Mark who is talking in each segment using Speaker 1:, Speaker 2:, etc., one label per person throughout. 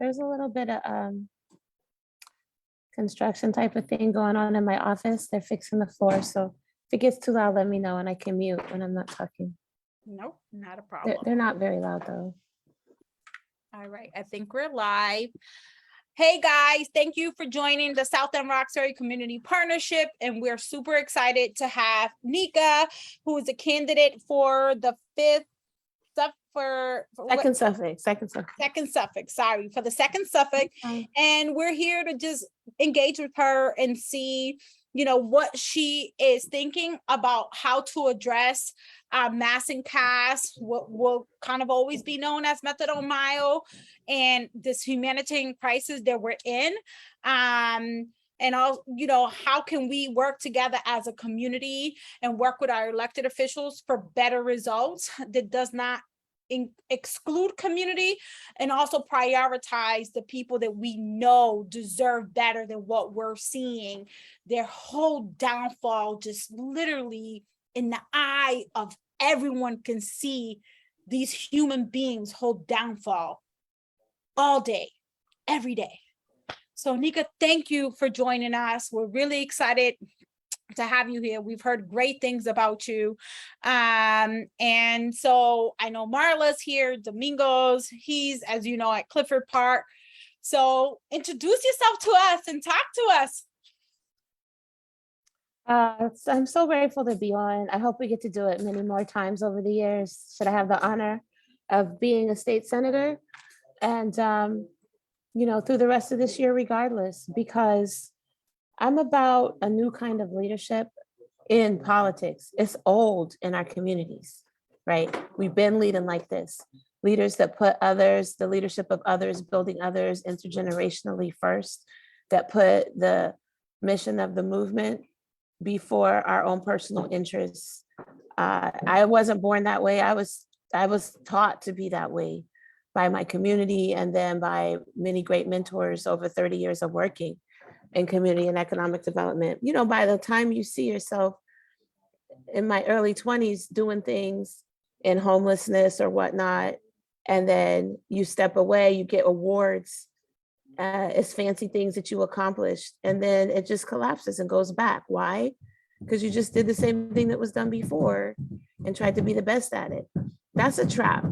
Speaker 1: There's a little bit of construction type of thing going on in my office. They're fixing the floor. So if it gets too loud, let me know and I can mute when I'm not talking.
Speaker 2: Nope, not a
Speaker 1: They're,
Speaker 2: problem.
Speaker 1: they're not very loud though.
Speaker 2: All right, I think we're live. Hey guys, thank you for joining the South End Roxbury Community Partnership. And we're super excited to have Nika, who is a candidate for the fifth
Speaker 1: Second Suffolk.
Speaker 2: Sorry, for the second Suffolk. And we're here to just engage with her and see, what she is thinking about how to address mass incarceration, what will kind of always be known as Methadone Mile, and this humanitarian crisis that we're in. And all, how can we work together as a community and work with our elected officials for better results that does not exclude community, and also prioritize the people that we know deserve better than what we're seeing. Their whole downfall just literally in the eye of everyone can see these human beings' whole downfall all day, every day. So Nika, thank you for joining us. We're really excited to have you here. We've heard great things about you. And so I know Marla's here, Domingos, he's, as you know, at Clifford Park. So introduce yourself to us and talk to us.
Speaker 1: I'm so grateful to be on. I hope we get to do it many more times over the years. Should I have the honor of being a state senator and, through the rest of this year, regardless, because I'm about a new kind of leadership in politics. It's old in our communities, right? We've been leading like this. Leaders that put others, the leadership of others, building others intergenerationally first, that put the mission of the movement before our own personal interests. I wasn't born that way. I was taught to be that way by my community and then by many great mentors over 30 years of working in community and economic development. By the time you see yourself in my early 20s doing things in homelessness or whatnot, and then you step away, you get awards, it's fancy things that you accomplished, and then it just collapses and goes back. Why? Because you just did the same thing that was done before and tried to be the best at it. That's a trap.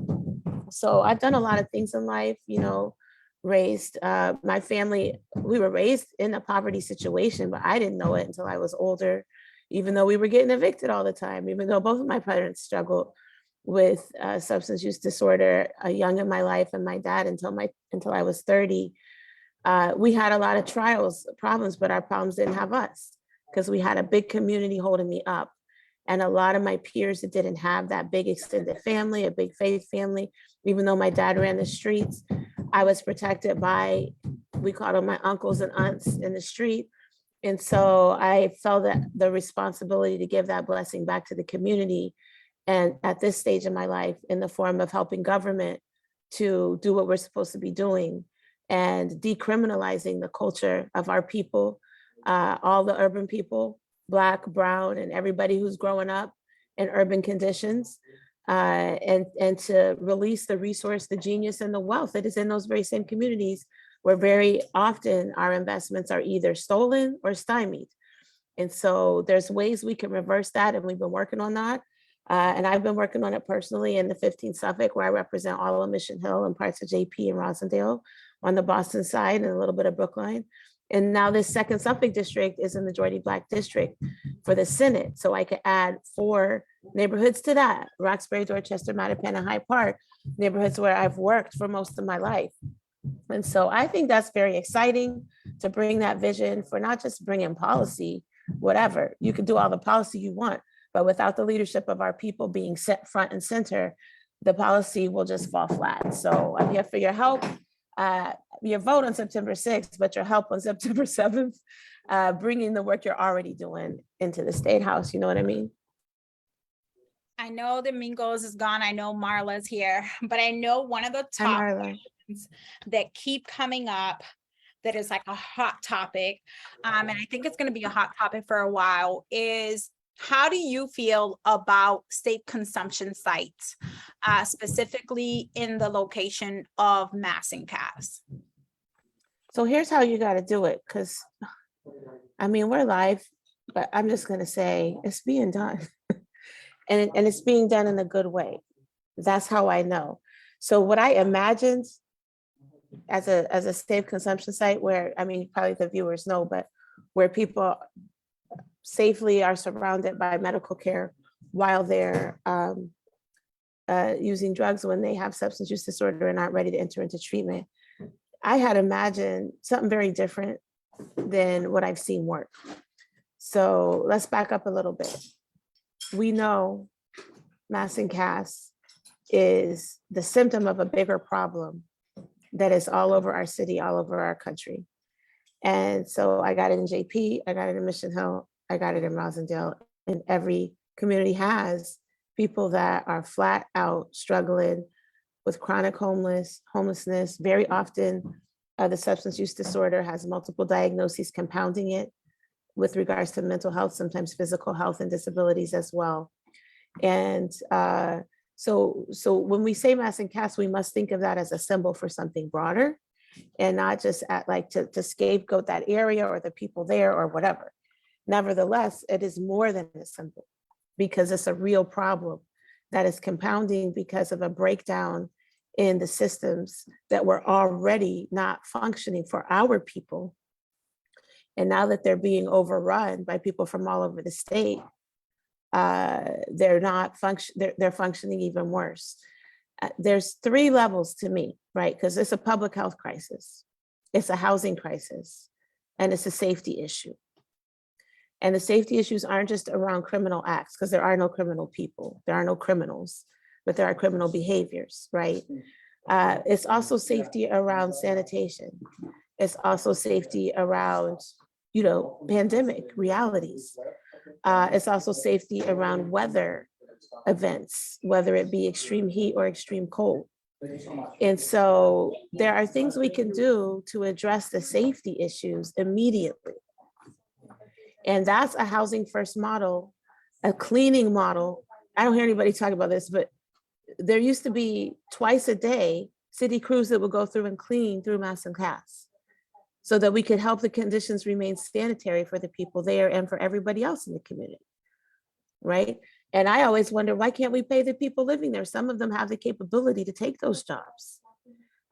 Speaker 1: So I've done a lot of things in life, raised my family. We were raised in a poverty situation, but I didn't know it until I was older, even though we were getting evicted all the time, even though both of my parents struggled with substance use disorder young in my life, and my dad until I was 30. We had a lot of problems, but our problems didn't have us because we had a big community holding me up. And a lot of my peers that didn't have that big extended family, a big faith family, even though my dad ran the streets, I was protected by, we called them my uncles and aunts in the street. And so I felt that the responsibility to give that blessing back to the community. And at this stage in my life, in the form of helping government to do what we're supposed to be doing and decriminalizing the culture of our people, all the urban people, Black, brown, and everybody who's growing up in urban conditions, and to release the resource, the genius, and the wealth that is in those very same communities where very often our investments are either stolen or stymied. And so there's ways we can reverse that, and we've been working on that. And I've been working on it personally in the 15th Suffolk, where I represent all of Mission Hill and parts of JP and Rosendale on the Boston side and a little bit of Brookline. And now this second Suffolk district is a majority Black district for the Senate. So I could add 4 neighborhoods to that: Roxbury, Dorchester, Mattapan, and Hyde Park, neighborhoods where I've worked for most of my life. And so I think that's very exciting to bring that vision for not just bringing policy, whatever. You can do all the policy you want, but without the leadership of our people being set front and center, the policy will just fall flat. So I'm here for your help. Your vote on September 6th, but your help on September 7th, bringing the work you're already doing into the State House. You know what I mean?
Speaker 2: I know Domingos is gone. I know Marla's here, but I know one of the topics that keep coming up that is like a hot topic, and I think it's going to be a hot topic for a while, is how do you feel about state consumption sites, specifically in the location of mass incarceration?
Speaker 1: So here's how you got to do it. Because I mean, we're live, but I'm just going to say it's being done. And it's being done in a good way. That's how I know. So what I imagined as a safe consumption site where, I mean, probably the viewers know, but where people safely are surrounded by medical care while they're using drugs when they have substance use disorder and aren't ready to enter into treatment. I had imagined something very different than what I've seen work. So let's back up a little bit. We know mass incass is the symptom of a bigger problem that is all over our city, all over our country. And so I got it in JP, I got it in Mission Hill, I got it in Rosendale, and every community has people that are flat out struggling with chronic homelessness. Very often, the substance use disorder has multiple diagnoses compounding it with regards to mental health, sometimes physical health and disabilities as well. And so when we say mass incass, we must think of that as a symbol for something broader and not just at like to scapegoat that area or the people there or whatever. Nevertheless, it is more than a symbol because it's a real problem that is compounding because of a breakdown in the systems that were already not functioning for our people. And now that they're being overrun by people from all over the state, they're functioning even worse. There's three levels to me, right? Because it's a public health crisis, it's a housing crisis, and it's a safety issue. And the safety issues aren't just around criminal acts, because there are no criminal people, there are no criminals, but there are criminal behaviors, right? It's also safety around sanitation. It's also safety around, pandemic realities. It's also safety around weather events, whether it be extreme heat or extreme cold. And so there are things we can do to address the safety issues immediately. And that's a housing first model, a cleaning model. I don't hear anybody talk about this, but there used to be twice a day city crews that would go through and clean through mass incass so that we could help the conditions remain sanitary for the people there and for everybody else in the community, right? And I always wonder, why can't we pay the people living there? Some of them have the capability to take those jobs.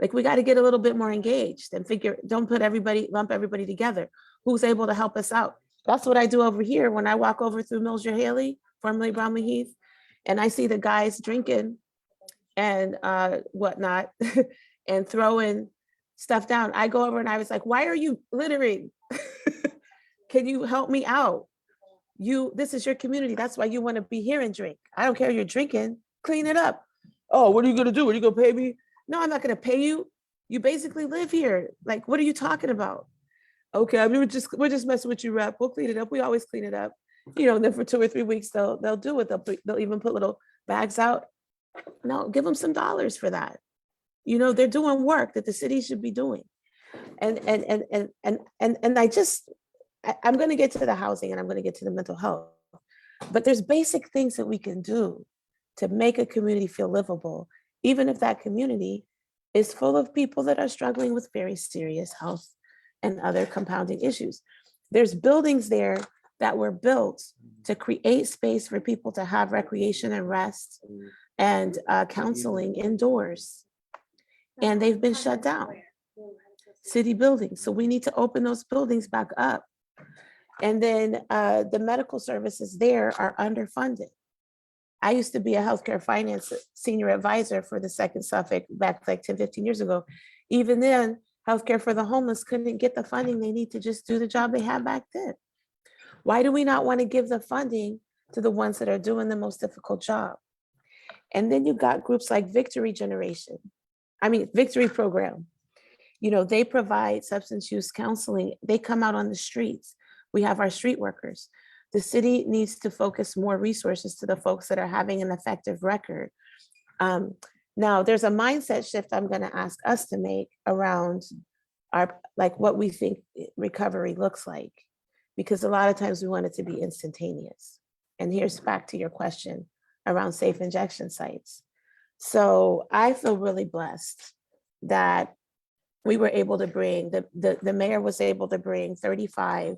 Speaker 1: Like, we got to get a little bit more engaged and don't lump everybody together. Who's able to help us out? That's what I do over here when I walk over through Mills-Your Haley, formerly Bromley Heath, and I see the guys drinking and whatnot and throwing stuff down. I go over and I was like, why are you littering? Can you help me out? This is your community. That's why you want to be here and drink. I don't care you're drinking, clean it up. Oh, what are you going to do? Are you going to pay me? No, I'm not going to pay you. You basically live here. Like, what are you talking about? Okay, I mean, we're just messing with you, rep. We'll clean it up. We always clean it up. And then for 2 or 3 weeks, they'll do it. They'll even put little bags out. No, give them some dollars for that. They're doing work that the city should be doing. And I'm going to get to the housing and I'm going to get to the mental health, but there's basic things that we can do to make a community feel livable, even if that community is full of people that are struggling with very serious health and other compounding issues. There's buildings there that were built to create space for people to have recreation and rest and counseling indoors. And they've been shut down, city buildings. So we need to open those buildings back up. And then the medical services there are underfunded. I used to be a healthcare finance senior advisor for the Second Suffolk back like 10, 15 years ago. Even then, healthcare for the homeless couldn't get the funding they need to just do the job they had back then. Why do we not want to give the funding to the ones that are doing the most difficult job? And then you've got groups like Victory Program. They provide substance use counseling. They come out on the streets. We have our street workers. The city needs to focus more resources to the folks that are having an effective record. Now, there's a mindset shift I'm going to ask us to make around what we think recovery looks like, because a lot of times we want it to be instantaneous. And here's back to your question around safe injection sites. So I feel really blessed that we were able to bring, the mayor was able to bring 35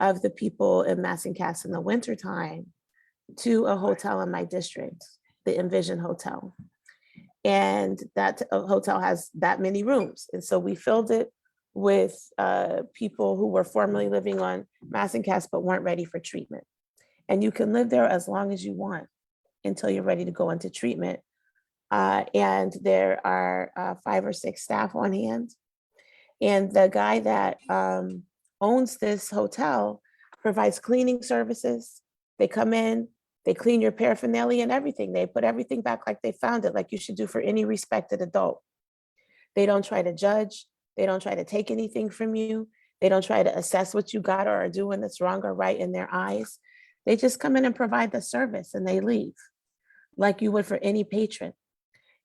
Speaker 1: of the people in Massancas in the wintertime to a hotel in my district, the Envision Hotel. And that hotel has that many rooms. And so we filled it with people who were formerly living on Massancas but weren't ready for treatment. And you can live there as long as you want until you're ready to go into treatment. And there are 5 or 6 staff on hand. And the guy that owns this hotel provides cleaning services. They come in, they clean your paraphernalia and everything. They put everything back like they found it, like you should do for any respected adult. They don't try to judge. They don't try to take anything from you. They don't try to assess what you got or are doing that's wrong or right in their eyes. They just come in and provide the service and they leave like you would for any patron.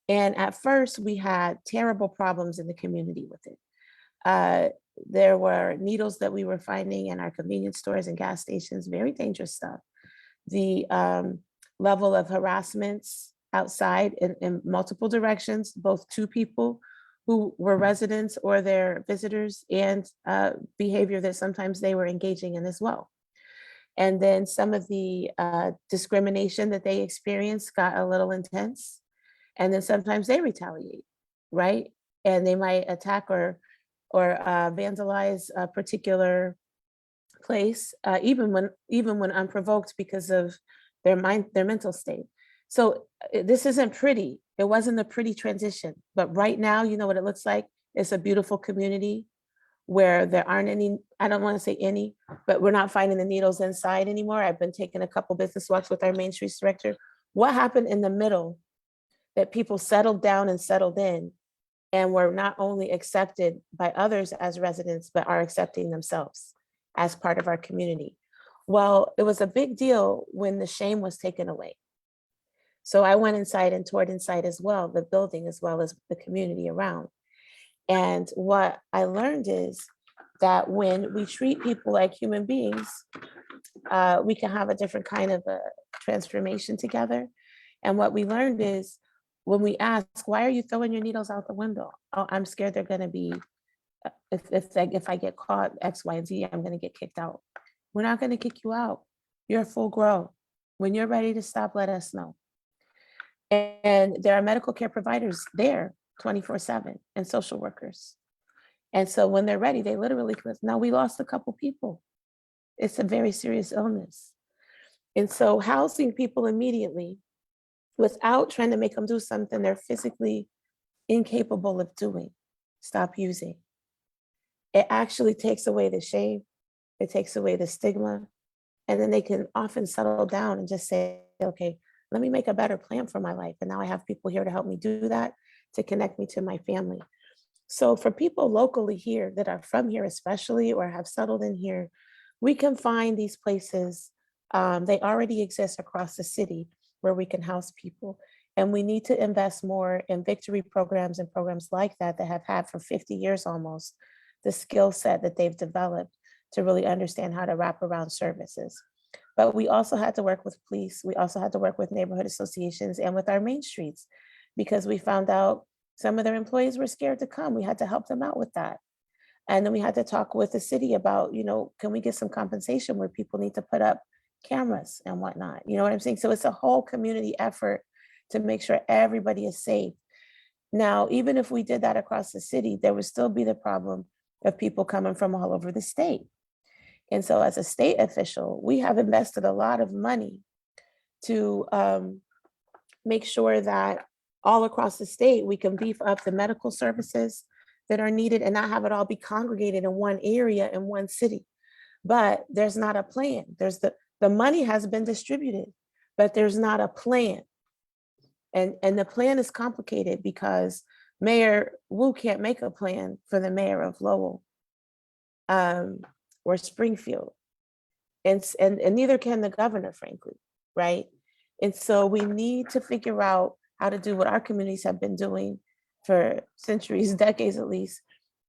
Speaker 1: And at first we had terrible problems in the community with it. There were needles that we were finding in our convenience stores and gas stations, very dangerous stuff. The level of harassments outside in multiple directions, both to people who were residents or their visitors, and behavior that sometimes they were engaging in as well. And then some of the discrimination that they experienced got a little intense. And then sometimes they retaliate, right? And they might attack or vandalize a particular place, even when unprovoked because of their mental state. So this isn't pretty. It wasn't a pretty transition, but right now, you know what it looks like? It's a beautiful community where there aren't any, I don't want to say any, but we're not finding the needles inside anymore. I've been taking a couple business walks with our Main Streets director. What happened in the middle that people settled down and settled in and were not only accepted by others as residents, but are accepting themselves as part of our community? Well, it was a big deal when the shame was taken away. So I went inside and toured inside as well, the building as well as the community around. And what I learned is that when we treat people like human beings, we can have a different kind of a transformation together. And what we learned is when we ask, why are you throwing your needles out the window? Oh, I'm scared they're going to be, if I get caught X, Y, and Z, I'm going to get kicked out. We're not going to kick you out. You're full grown. When you're ready to stop, let us know. And there are medical care providers there 24/7 and social workers. And so when they're ready, they literally, now we lost a couple people. It's a very serious illness. And so housing people immediately without trying to make them do something they're physically incapable of doing, stop using. It actually takes away the shame. It takes away the stigma. And then they can often settle down and just say, okay, let me make a better plan for my life. And now I have people here to help me do that, to connect me to my family. So for people locally here that are from here especially, or have settled in here, we can find these places. They already exist across the city where we can house people. And we need to invest more in victory programs and programs like that that have had for 50 years almost, the skill set that they've developed to really understand how to wrap around services. But we also had to work with police. We also had to work with neighborhood associations and with our main streets, because we found out some of their employees were scared to come. We had to help them out with that. And then we had to talk with the city about, can we get some compensation where people need to put up cameras and whatnot? You know what I'm saying? So it's a whole community effort to make sure everybody is safe. Now, even if we did that across the city, there would still be the problem of people coming from all over the state. And so as a state official, we have invested a lot of money to make sure that all across the state, we can beef up the medical services that are needed and not have it all be congregated in one area in one city. But there's not a plan. There's the money has been distributed, but there's not a plan. And the plan is complicated because Mayor Wu can't make a plan for the mayor of Lowell or Springfield. And neither can the governor, frankly, right? And so we need to figure out how to do what our communities have been doing for centuries, decades at least,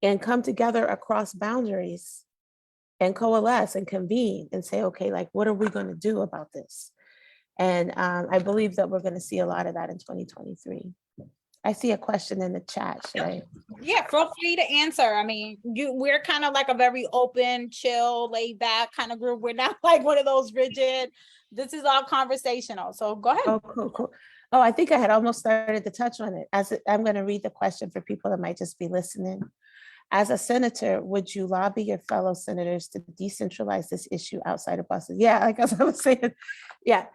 Speaker 1: and come together across boundaries and coalesce and convene and say, okay, like, what are we going to do about this? And I believe that we're going to see a lot of that in 2023. I see a question in the chat. Should I?
Speaker 2: Yeah, feel free to answer. I mean, we're kind of like a very open, chill, laid back kind of group. We're not like one of those rigid. This is all conversational. So go ahead.
Speaker 1: Oh, cool. Oh, I think I had almost started to touch on it. I'm going to read the question for people that might just be listening. As a senator, would you lobby your fellow senators to decentralize this issue outside of Boston? Yeah, like as I was saying, yeah.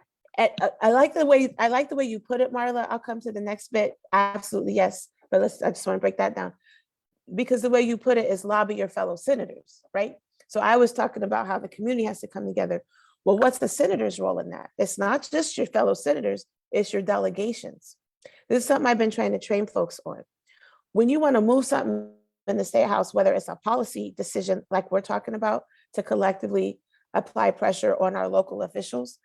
Speaker 1: I like the way you put it, Marla. I'll come to the next bit. Absolutely, yes. But I just want to break that down, because the way you put it is lobby your fellow senators, right? So I was talking about how the community has to come together. Well, what's the senator's role in that? It's not just your fellow senators, it's your delegations. This is something I've been trying to train folks on. When you want to move something in the state house, whether it's a policy decision like we're talking about to collectively apply pressure on our local officials,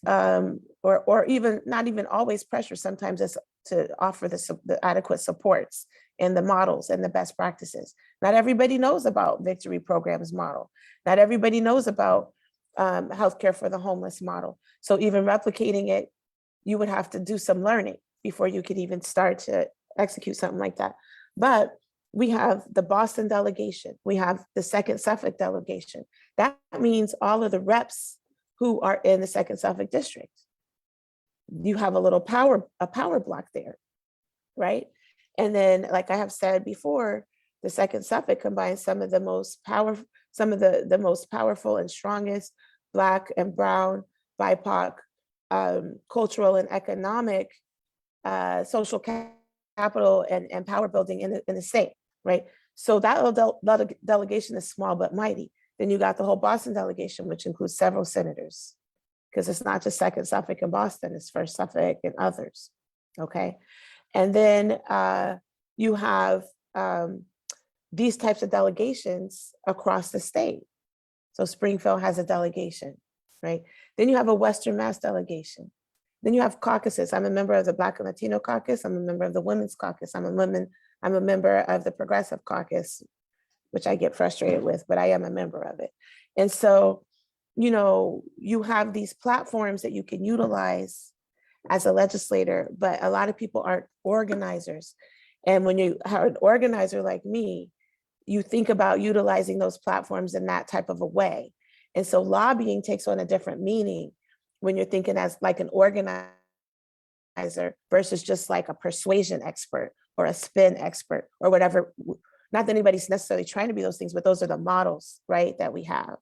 Speaker 1: or even not even always pressure, sometimes it's to offer the adequate supports and the models and the best practices. Not everybody knows about Victory Programs model. Not everybody knows about healthcare for the homeless model. So even replicating it, you would have to do some learning before you could even start to execute something like that. But we have the Boston delegation. We have the second Suffolk delegation. That means all of the reps who are in the second Suffolk district. You have a power block there, right? And then, like I have said before, the second Suffolk combines some of the most powerful and strongest Black and Brown, BIPOC, cultural and economic, social capital and power building in the state, right? So that delegation is small but mighty. Then you got the whole Boston delegation, which includes several senators, because it's not just second Suffolk and Boston, it's first Suffolk and others, okay? And then you have these types of delegations across the state. So Springfield has a delegation, right? Then you have a Western Mass delegation. Then you have caucuses. I'm a member of the Black and Latino caucus. I'm a member of the Women's caucus. I'm a member of the Progressive caucus, which I get frustrated with, but I am a member of it. And so, you know, you have these platforms that you can utilize as a legislator, but a lot of people aren't organizers. And when you are an organizer like me, you think about utilizing those platforms in that type of a way. And so lobbying takes on a different meaning when you're thinking as like an organizer versus just like a persuasion expert or a spin expert or whatever. Not that anybody's necessarily trying to be those things, but those are the models, right, that we have.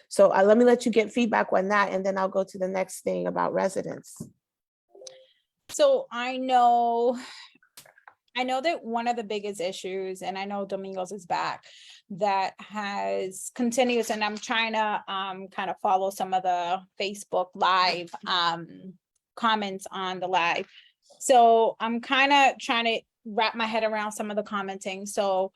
Speaker 1: So let me let you get feedback on that, and then I'll go to the next thing about residents.
Speaker 2: So I know that one of the biggest issues, and I know Domingos is back, that has continuous, and I'm trying to kind of follow some of the Facebook live comments on the live. So I'm kind of trying to wrap my head around some of the commenting. So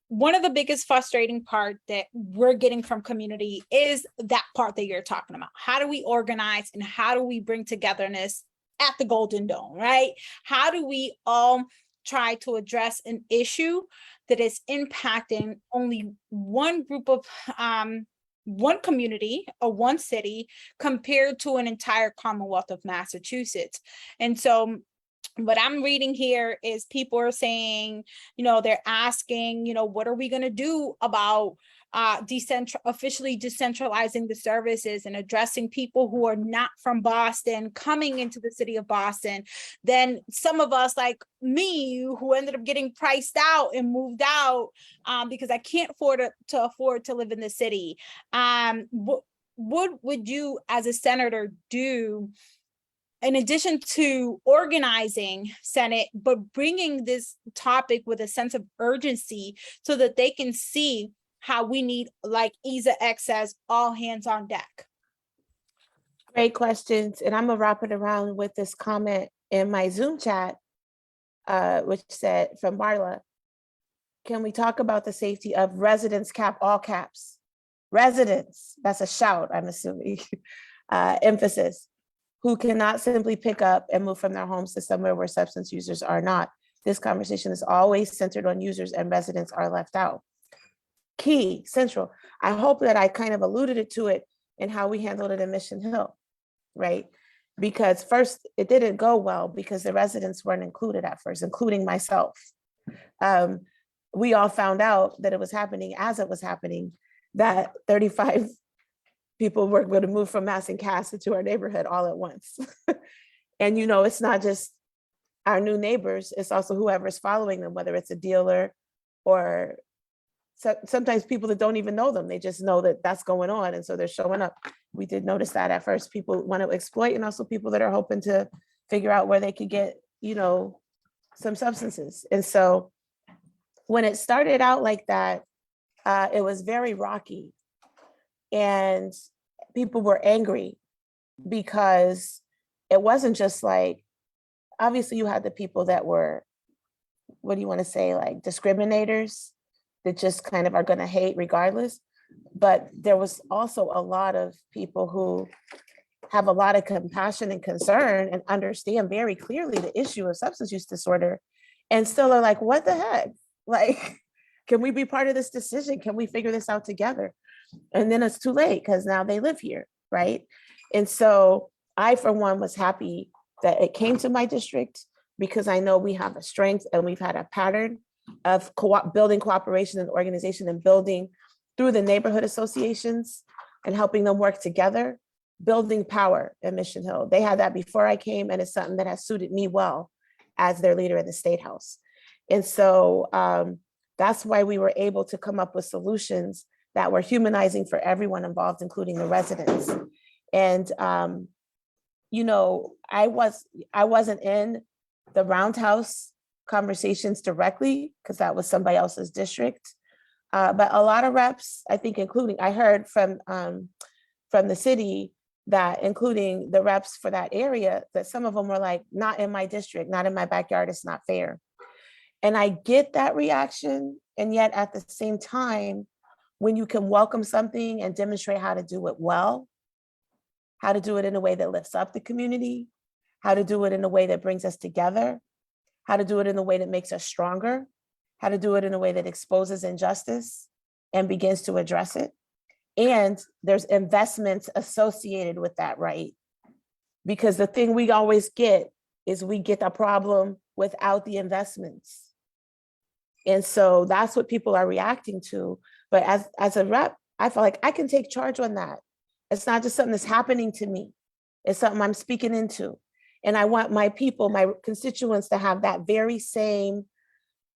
Speaker 2: one of the biggest frustrating part that we're getting from community is that part that you're talking about. How do we organize and how do we bring togetherness at the Golden Dome, right? How do we all try to address an issue that is impacting only one group of one community or one city compared to an entire Commonwealth of Massachusetts? And so what I'm reading here is people are saying, you know, they're asking, you know, what are we going to do about officially decentralizing the services and addressing people who are not from Boston coming into the city of Boston? Then some of us, like me, who ended up getting priced out and moved out because I can't afford to live in the city. What would you as a senator do in addition to organizing Senate, but bringing this topic with a sense of urgency so that they can see how we need, like Isa X says, all hands on deck?
Speaker 1: Great questions. And I'm gonna wrap it around with this comment in my Zoom chat, which said from Marla, can we talk about the safety of residents, all caps, residents, that's a shout, I'm assuming, emphasis, who cannot simply pick up and move from their homes to somewhere where substance users are not. This conversation is always centered on users and residents are left out. Key, central. I hope that I kind of alluded to it in how we handled it in Mission Hill, right? because first it didn't go well because the residents weren't included at first, including myself. We all found out that it was happening as it was happening, that 35 people were going to move from Mass and Cass into our neighborhood all at once. And, you know, it's not just our new neighbors, it's also whoever's following them, whether it's a dealer or sometimes people that don't even know them, they just know that that's going on. And so they're showing up. We did notice that at first, people want to exploit, and also people that are hoping to figure out where they could get, you know, some substances. And so when it started out like that, it was very rocky. And people were angry because it wasn't just like, obviously you had the people that were, what do you want to say, like discriminators that just kind of are going to hate regardless. But there was also a lot of people who have a lot of compassion and concern and understand very clearly the issue of substance use disorder, and still are like, what the heck? Like, can we be part of this decision? Can we figure this out together? And then it's too late because now they live here, right? And so I, for one, was happy that it came to my district, because I know we have a strength and we've had a pattern of building cooperation and organization, and building through the neighborhood associations and helping them work together, building power in Mission Hill. They had that before I came, and it's something that has suited me well as their leader in the State House. And so that's why we were able to come up with solutions that were humanizing for everyone involved, including the residents. And you know, I wasn't in the roundhouse conversations directly because that was somebody else's district. But a lot of reps, I think, including, I heard from the city that, including the reps for that area, that some of them were like, not in my district, not in my backyard, it's not fair. And I get that reaction. And yet at the same time, when you can welcome something and demonstrate how to do it well, how to do it in a way that lifts up the community, how to do it in a way that brings us together, how to do it in a way that makes us stronger, how to do it in a way that exposes injustice and begins to address it. And there's investments associated with that, right? Because the thing we always get is we get the problem without the investments. And so that's what people are reacting to. But as a rep, I feel like I can take charge on that. It's not just something that's happening to me. It's something I'm speaking into. And I want my people, my constituents, to have that very same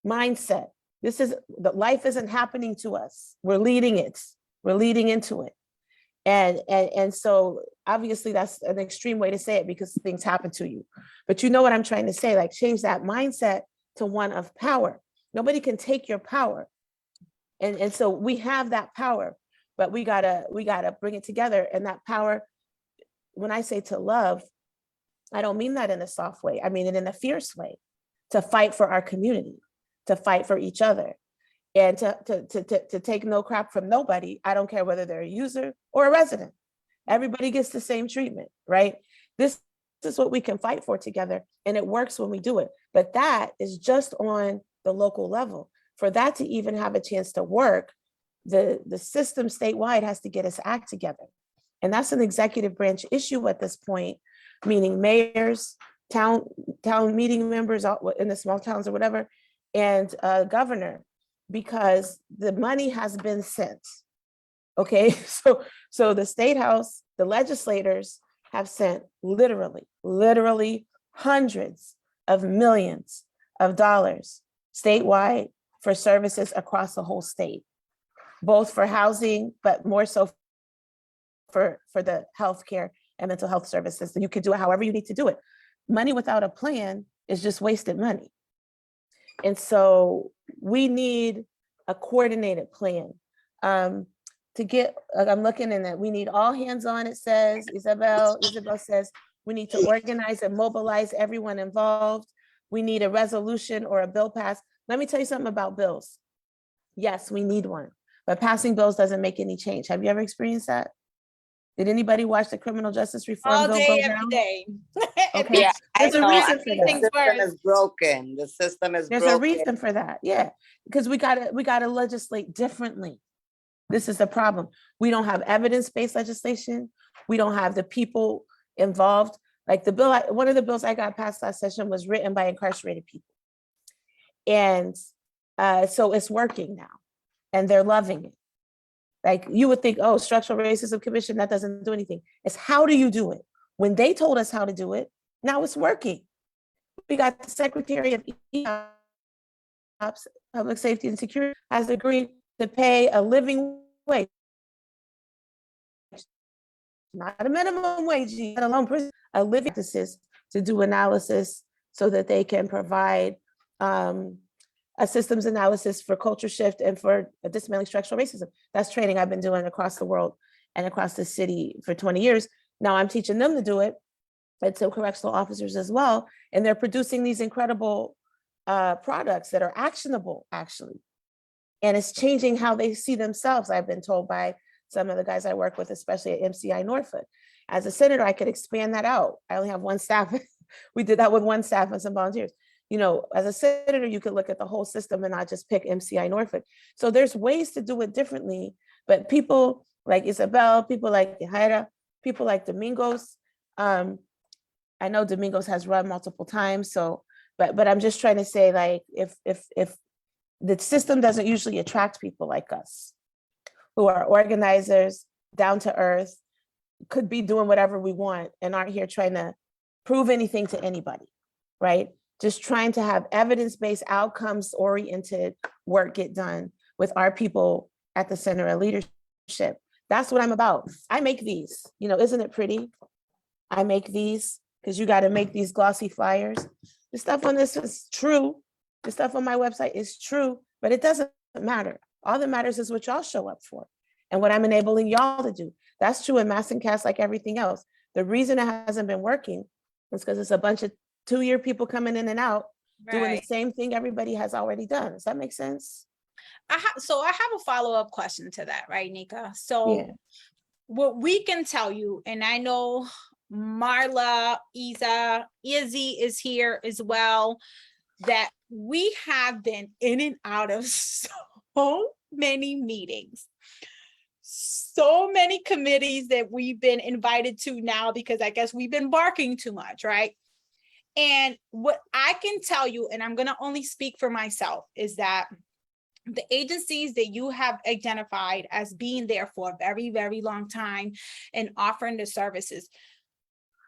Speaker 1: mindset. This is, the life isn't happening to us. We're leading it. We're leading into it. And so obviously that's an extreme way to say it because things happen to you. But you know what I'm trying to say, like change that mindset to one of power. Nobody can take your power. And so we have that power, but we gotta bring it together. And that power, when I say to love, I don't mean that in a soft way. I mean it in a fierce way, to fight for our community, to fight for each other, and to take no crap from nobody. I don't care whether they're a user or a resident. Everybody gets the same treatment, right? This is what we can fight for together, and it works when we do it. But that is just on the local level. For that to even have a chance to work, the system statewide has to get its act together. And that's an executive branch issue at this point, meaning mayors, town meeting members in the small towns or whatever, and governor, because the money has been sent. Okay, so the State House, the legislators have sent literally hundreds of millions of dollars statewide for services across the whole state, both for housing, but more so for the healthcare and mental health services. And you can do it however you need to do it. Money without a plan is just wasted money. And so we need a coordinated plan to get, I'm looking in that, we need all hands on, it says, Isabel says, we need to organize and mobilize everyone involved. We need a resolution or a bill passed. Let me tell you something about bills. Yes, we need one, but passing bills doesn't make any change. Have you ever experienced that? Did anybody watch the criminal justice reform
Speaker 2: All
Speaker 1: bill
Speaker 2: day,
Speaker 1: go
Speaker 2: every
Speaker 1: down?
Speaker 2: day.
Speaker 1: Okay,
Speaker 3: Yeah, I
Speaker 1: there's a
Speaker 3: know.
Speaker 1: reason for
Speaker 3: The
Speaker 1: that.
Speaker 3: system is broken. The system is
Speaker 1: There's
Speaker 3: broken.
Speaker 1: a reason for that. Yeah, because we gotta legislate differently. This is the problem. We don't have evidence-based legislation. We don't have the people involved. Like one of the bills I got passed last session was written by incarcerated people. And so it's working now and they're loving it. Like you would think, oh, structural racism commission, that doesn't do anything. It's how do you do it? When they told us how to do it, now it's working. We got the Secretary of Public Safety and Security has agreed to pay a living wage, not a minimum wage, let alone a living practices to do analysis so that they can provide a systems analysis for culture shift and for dismantling structural racism. That's training I've been doing across the world and across the city for 20 years. Now I'm teaching them to do it, and so correctional officers as well. And they're producing these incredible products that are actionable, actually. And it's changing how they see themselves, I've been told by some of the guys I work with, especially at MCI Norfolk. As a senator, I could expand that out. I only have one staff. We did that with one staff and some volunteers. You know, as a senator, you could look at the whole system and not just pick MCI Norfolk. So there's ways to do it differently, but people like Isabel, people like Jaira, people like Domingos, I know Domingos has run multiple times, so, but I'm just trying to say, like, if the system doesn't usually attract people like us, who are organizers, down to earth, could be doing whatever we want and aren't here trying to prove anything to anybody, right? Just trying to have evidence-based, outcomes-oriented work get done with our people at the center of leadership. That's what I'm about. I make these, you know, isn't it pretty? I make these because you got to make these glossy flyers. The stuff on this is true. The stuff on my website is true, but it doesn't matter. All that matters is what y'all show up for and what I'm enabling y'all to do. That's true in Mass and Cast like everything else. The reason it hasn't been working is because it's a bunch of two-year people coming in and out doing the same thing everybody has already done. Does that make sense?
Speaker 2: So I have a follow-up question to that, right, Nika? So what we can tell you, and I know Marla, Izzy is here as well, that we have been in and out of so many meetings, so many committees that we've been invited to now because I guess we've been barking too much, right? And what I can tell you, and I'm going to only speak for myself, is that the agencies that you have identified as being there for a very, very long time and offering the services,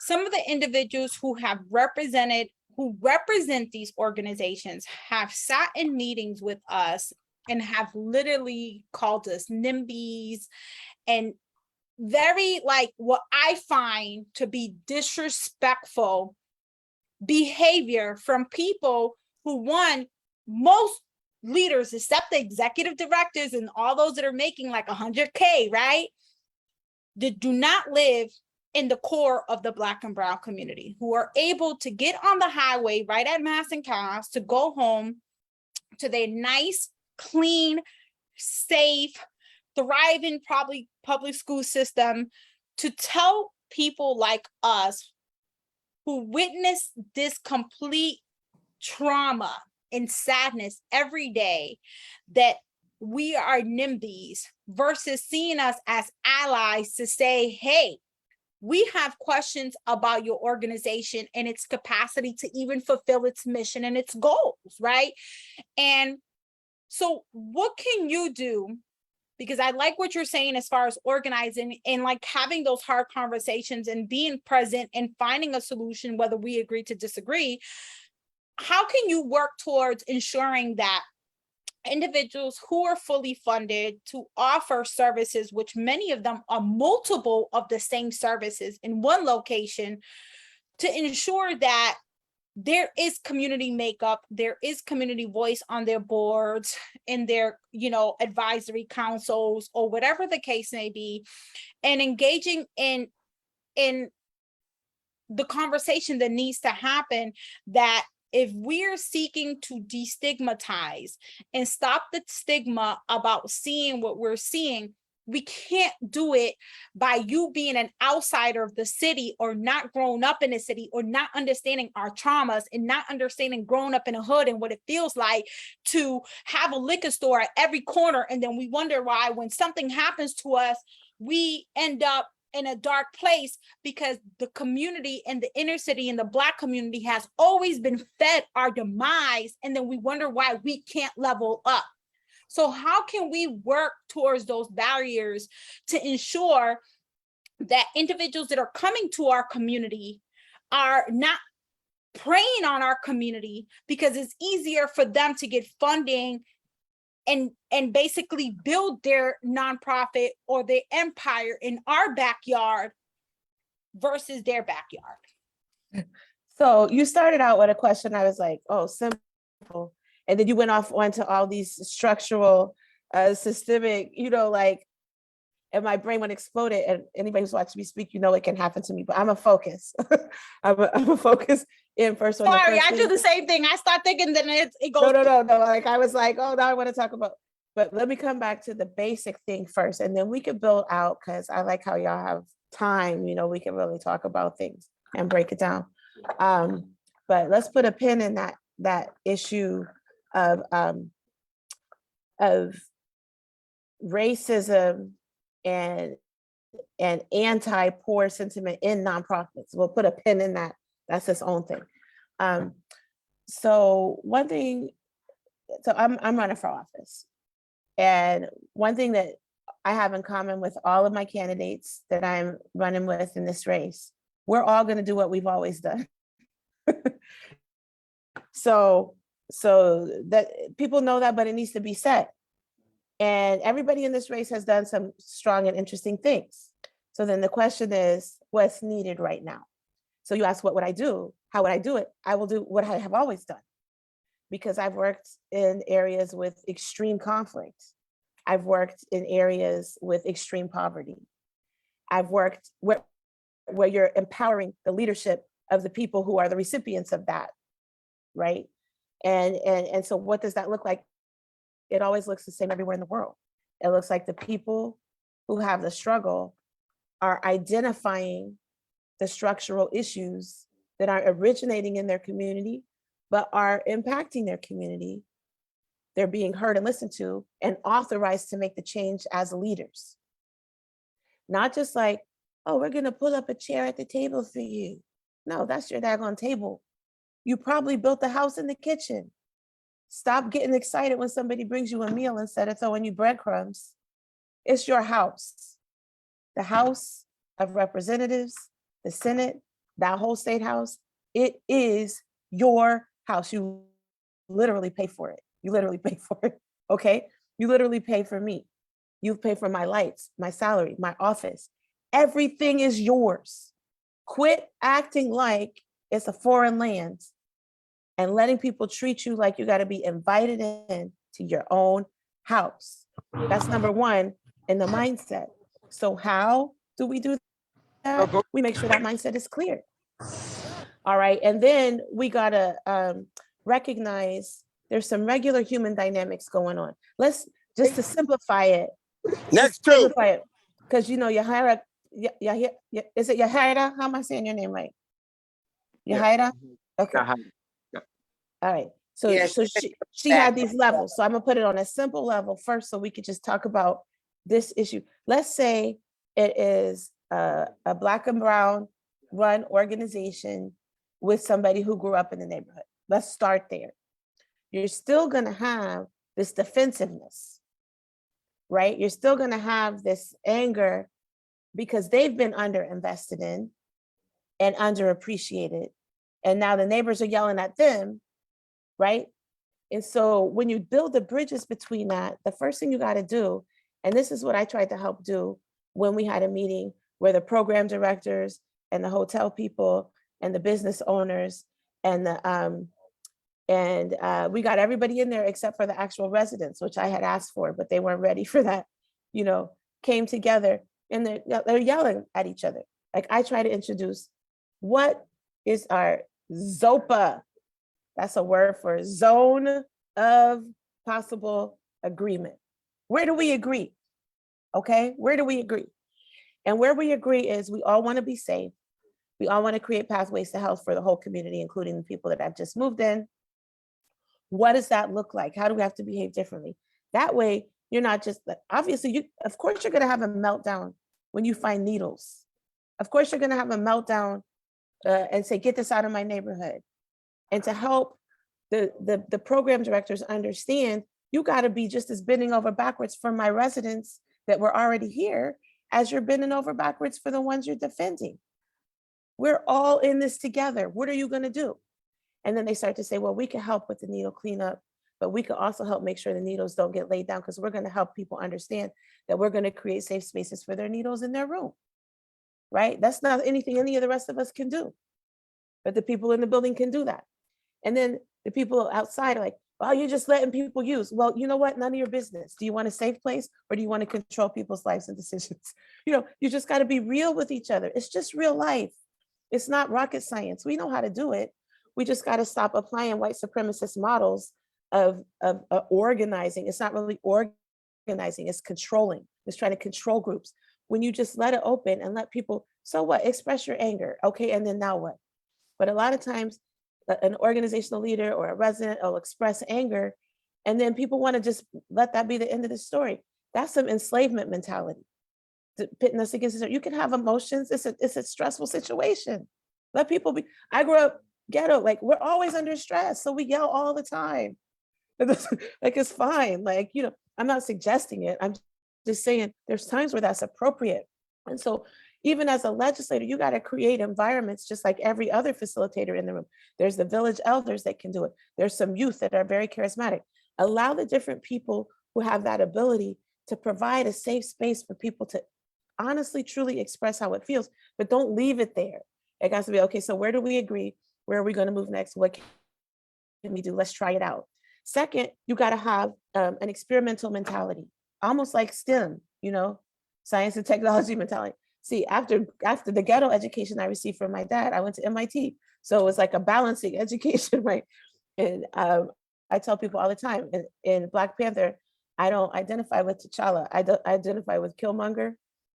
Speaker 2: some of the individuals who represent these organizations have sat in meetings with us and have literally called us NIMBYs and very, like, what I find to be disrespectful behavior from people who, one, most leaders, except the executive directors and all those that are making like 100K, right, that do not live in the core of the Black and Brown community, who are able to get on the highway right at Mass and Cast to go home to their nice, clean, safe, thriving, probably public school system, to tell people like us who witness this complete trauma and sadness every day that we are NIMBYs, versus seeing us as allies to say, hey, we have questions about your organization and its capacity to even fulfill its mission and its goals, right? And so what can you do? Because I like what you're saying as far as organizing and like having those hard conversations and being present and finding a solution, whether we agree to disagree. How can you work towards ensuring that individuals who are fully funded to offer services, which many of them are multiple of the same services in one location, to ensure that there is community makeup, there is community voice on their boards, in their, advisory councils, or whatever the case may be, and engaging in the conversation that needs to happen, that if we're seeking to destigmatize and stop the stigma about seeing what we're seeing, we can't do it by you being an outsider of the city, or not grown up in the city, or not understanding our traumas, and not understanding growing up in a hood and what it feels like to have a liquor store at every corner. And then we wonder why when something happens to us, we end up in a dark place because the community and the inner city and the Black community has always been fed our demise, and then we wonder why we can't level up. So how can we work towards those barriers to ensure that individuals that are coming to our community are not preying on our community, because it's easier for them to get funding and basically build their nonprofit or their empire in our backyard versus their backyard?
Speaker 1: So you started out with a question. I was like, oh, simple. And then you went off onto all these structural, systemic, like, and my brain went exploded. And anybody who's watching me speak, it can happen to me, but I'm a focus. I'm a focus in first.
Speaker 2: Sorry, I do the same thing. I start thinking, then it goes.
Speaker 1: No. Like I was like, oh, now I want to talk about, but let me come back to the basic thing first, and then we could build out, because I like how y'all have time, we can really talk about things and break it down. But let's put a pin in that issue of racism and anti-poor sentiment in nonprofits. We'll put a pin in that. That's its own thing. So one thing, so I'm running for office. And one thing that I have in common with all of my candidates that I'm running with in this race, we're all going to do what we've always done. So that people know that, but it needs to be said. And everybody in this race has done some strong and interesting things. So then the question is, what's needed right now? So you ask, what would I do? How would I do it? I will do what I have always done, because I've worked in areas with extreme conflict. I've worked in areas with extreme poverty. I've worked where you're empowering the leadership of the people who are the recipients of that, right? And so what does that look like? It always looks the same everywhere in the world. It looks like the people who have the struggle are identifying the structural issues that are originating in their community, but are impacting their community. They're being heard and listened to and authorized to make the change as leaders. Not just like, oh, we're gonna pull up a chair at the table for you. No, that's your daggone table. You probably built the house in the kitchen. Stop getting excited when somebody brings you a meal instead of throwing you breadcrumbs. It's your house. The House of Representatives, the Senate, that whole state house, it is your house. You literally pay for it. You literally pay for it, okay? You literally pay for me. You pay for my lights, my salary, my office. Everything is yours. Quit acting like it's a foreign land and letting people treat you like you got to be invited in to your own house. That's number one in the mindset. So how do we do that? We make sure that mindset is clear. All right. And then we got to recognize there's some regular human dynamics going on. Let's just to simplify it.
Speaker 4: Next two.
Speaker 1: Because Yahira, is it Yahira? How am I saying your name right? Yahira? Okay. All right. So,
Speaker 3: Yes.
Speaker 1: so she had these levels. So I'm gonna put it on a simple level first so we could just talk about this issue. Let's say it is a Black and brown run organization with somebody who grew up in the neighborhood. Let's start there. You're still gonna have this defensiveness, right? You're still gonna have this anger because they've been underinvested in and underappreciated. And now the neighbors are yelling at them, right? And so when you build the bridges between that, the first thing you got to do, and this is what I tried to help do when we had a meeting where the program directors and the hotel people and the business owners and we got everybody in there except for the actual residents, which I had asked for, but they weren't ready for that, came together and they're yelling at each other. Like I try to introduce what is our ZOPA. That's a word for zone of possible agreement. Where do we agree? Okay, where do we agree? And where we agree is we all want to be safe. We all want to create pathways to health for the whole community, including the people that have just moved in. What does that look like? How do we have to behave differently? That way, you're not just, obviously, of course, you're going to have a meltdown when you find needles. Of course, you're going to have a meltdown and say, get this out of my neighborhood. And to help the program directors understand, you got to be just as bending over backwards for my residents that were already here as you're bending over backwards for the ones you're defending. We're all in this together. What are you going to do? And then they start to say, well, we can help with the needle cleanup, but we can also help make sure the needles don't get laid down, because we're going to help people understand that we're going to create safe spaces for their needles in their room, right? That's not anything any of the rest of us can do, but the people in the building can do that. And then the people outside are like, well, you're just letting people use. Well, you know what? None of your business. Do you want a safe place, or do you want to control people's lives and decisions? You know, you just got to be real with each other. It's just real life. It's not rocket science. We know how to do it. We just got to stop applying white supremacist models of organizing. It's not really organizing, it's controlling. It's trying to control groups. When you just let it open and let people, so what, express your anger. Okay, and then now what? But a lot of times an organizational leader or a resident will express anger, and then people want to just let that be the end of the story. That's some enslavement mentality, pitting us against each other. You can have emotions. It's a stressful situation. Let people be. I grew up ghetto, like we're always under stress, so we yell all the time. Like it's fine. Like, you know, I'm not suggesting it. I'm just saying there's times where that's appropriate. And so even as a legislator, you got to create environments just like every other facilitator in the room. There's the village elders that can do it. There's some youth that are very charismatic. Allow the different people who have that ability to provide a safe space for people to honestly, truly express how it feels, but don't leave it there. It has to be, okay, so where do we agree? Where are we going to move next? What can we do? Let's try it out. Second, you got to have an experimental mentality, almost like STEM, you know, science and technology mentality. See, after the ghetto education I received from my dad, I went to MIT. So it was like a balancing education, right? And I tell people all the time, in Black Panther, I don't identify with T'Challa. I identify with Killmonger,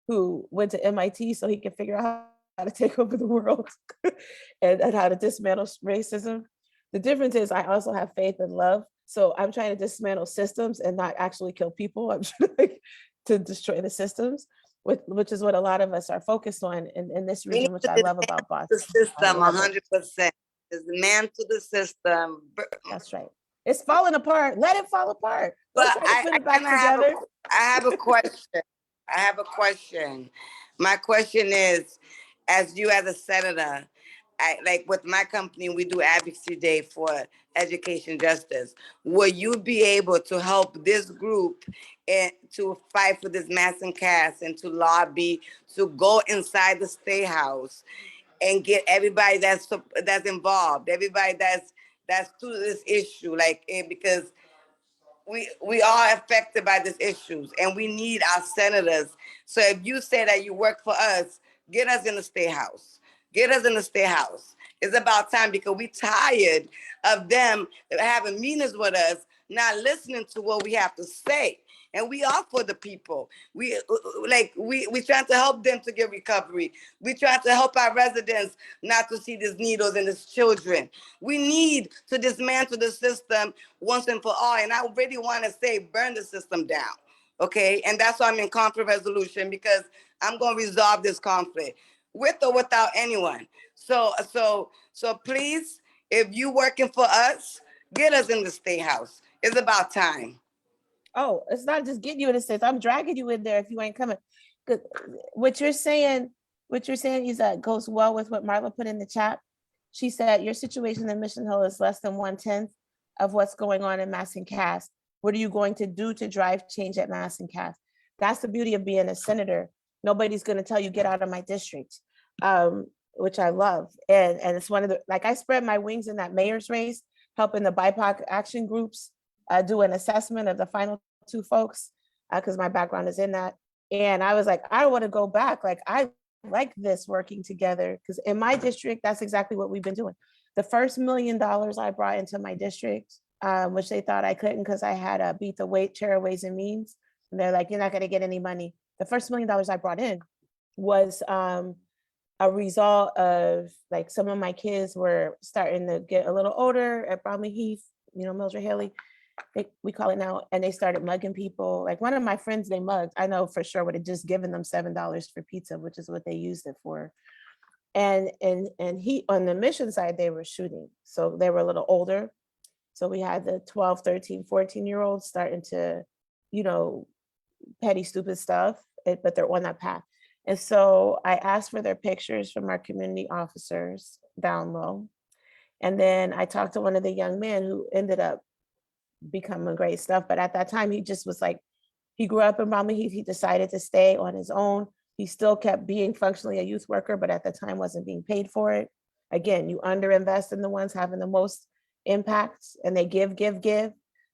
Speaker 1: who went to MIT so he can figure out how to take over the world and how to dismantle racism. The difference is I also have faith and love. So I'm trying to dismantle systems and not actually kill people. I'm trying to destroy the systems, which is what a lot of us are focused on in this
Speaker 3: We need
Speaker 1: region, which
Speaker 3: to
Speaker 1: I love about
Speaker 3: the
Speaker 1: Boston.
Speaker 3: system 100%. Dismantle the system.
Speaker 1: That's right. It's falling apart. Let it fall apart. Don't
Speaker 3: But
Speaker 1: try to put it back
Speaker 3: kinda have
Speaker 1: together.
Speaker 3: I have a question. I have a question. My question is, as you as a senator, like with my company, we do advocacy day for education justice. Will you be able to help this group and to fight for this mass and cast and to lobby to go inside the state house and get everybody that's involved, everybody that's through this issue, like because we are affected by these issues and we need our senators. So if you say that you work for us, get us in the state house. Get us in the state house. It's about time, because we tired of them having meetings with us, not listening to what we have to say. And we are for the people. We trying to help them to get recovery. We trying to help our residents not to see these needles in these children. We need to dismantle the system once and for all. And I really want to say, burn the system down. Okay, and that's why I'm in conflict resolution, because I'm going to resolve this conflict with or without anyone. So please, if you working for us, get us in the state house. It's about time.
Speaker 1: Oh, it's not just getting you in a sense. I'm dragging you in there if you ain't coming. What you're saying is that goes well with what Marla put in the chat. She said your situation in Mission Hill is less than 1/10 of what's going on in Mass and Cass. What are you going to do to drive change at Mass and Cass? That's the beauty of being a senator. Nobody's going to tell you get out of my district, which I love. And it's one of the, like, I spread my wings in that mayor's race, helping the BIPOC action groups do an assessment of the final two folks, because my background is in that. And I was like, I want to go back. Like, I like this working together, because in my district, that's exactly what we've been doing. The first $1 million I brought into my district, which they thought I couldn't because I had beat the chair of Ways and Means. And they're like, you're not going to get any money. The first $1 million I brought in was a result of, like, some of my kids were starting to get a little older at Bromley Heath, you know, Mildred Haley. we call it now, and they started mugging people. Like one of my friends they mugged, I know for sure would have just given them $7 for pizza, which is what they used it for. And he, on the mission side, they were shooting. So they were a little older. So we had the 12, 13, 14-year-olds starting to, you know, petty, stupid stuff, but they're on that path. And so I asked for their pictures from our community officers down low. And then I talked to one of the young men who ended up becoming great stuff. But at that time, he just was like, he grew up in Bromley Heath. He decided to stay on his own. He still kept being functionally a youth worker, but at the time wasn't being paid for it. Again, you underinvest in the ones having the most impacts, and they give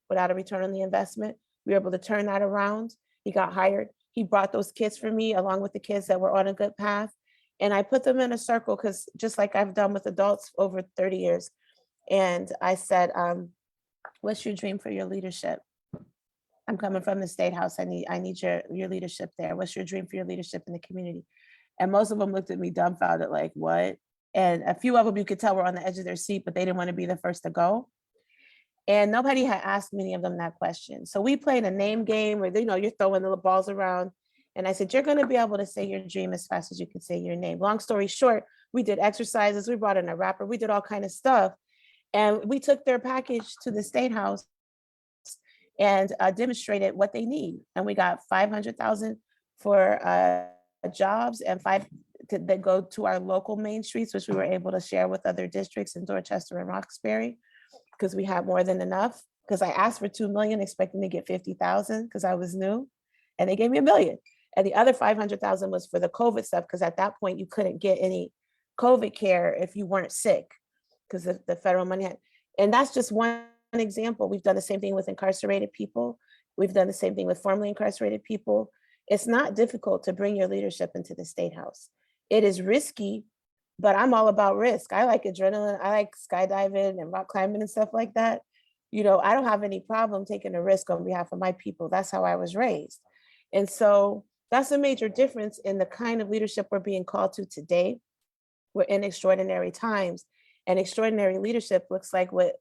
Speaker 1: without a return on the investment. We were able to turn that around. He got hired. He brought those kids for me along with the kids that were on a good path. And I put them in a circle because just like I've done with adults over 30 years. And I said, what's your dream for your leadership? I'm coming from the State House. I need your leadership there. What's your dream for your leadership in the community? And most of them looked at me dumbfounded, like, what? And a few of them you could tell were on the edge of their seat, but they didn't want to be the first to go. And nobody had asked many of them that question. So we played a name game where, you know, you're throwing the balls around. And I said, you're going to be able to say your dream as fast as you can say your name. Long story short, we did exercises. We brought in a rapper. We did all kind of stuff. And we took their package to the State House and demonstrated what they need. And we got 500,000 for jobs and that go to our local main streets, which we were able to share with other districts in Dorchester and Roxbury, because we had more than enough. Because I asked for 2 million, expecting to get 50,000 because I was new, and they gave me $1 million. And the other 500,000 was for the COVID stuff, because at that point you couldn't get any COVID care if you weren't sick, because the federal money had. And that's just one example. We've done the same thing with incarcerated people. We've done the same thing with formerly incarcerated people. It's not difficult to bring your leadership into the State House. It is risky, but I'm all about risk. I like adrenaline. I like skydiving and rock climbing and stuff like that. You know, I don't have any problem taking a risk on behalf of my people. That's how I was raised. And so that's a major difference in the kind of leadership we're being called to today. We're in extraordinary times, and extraordinary leadership looks like what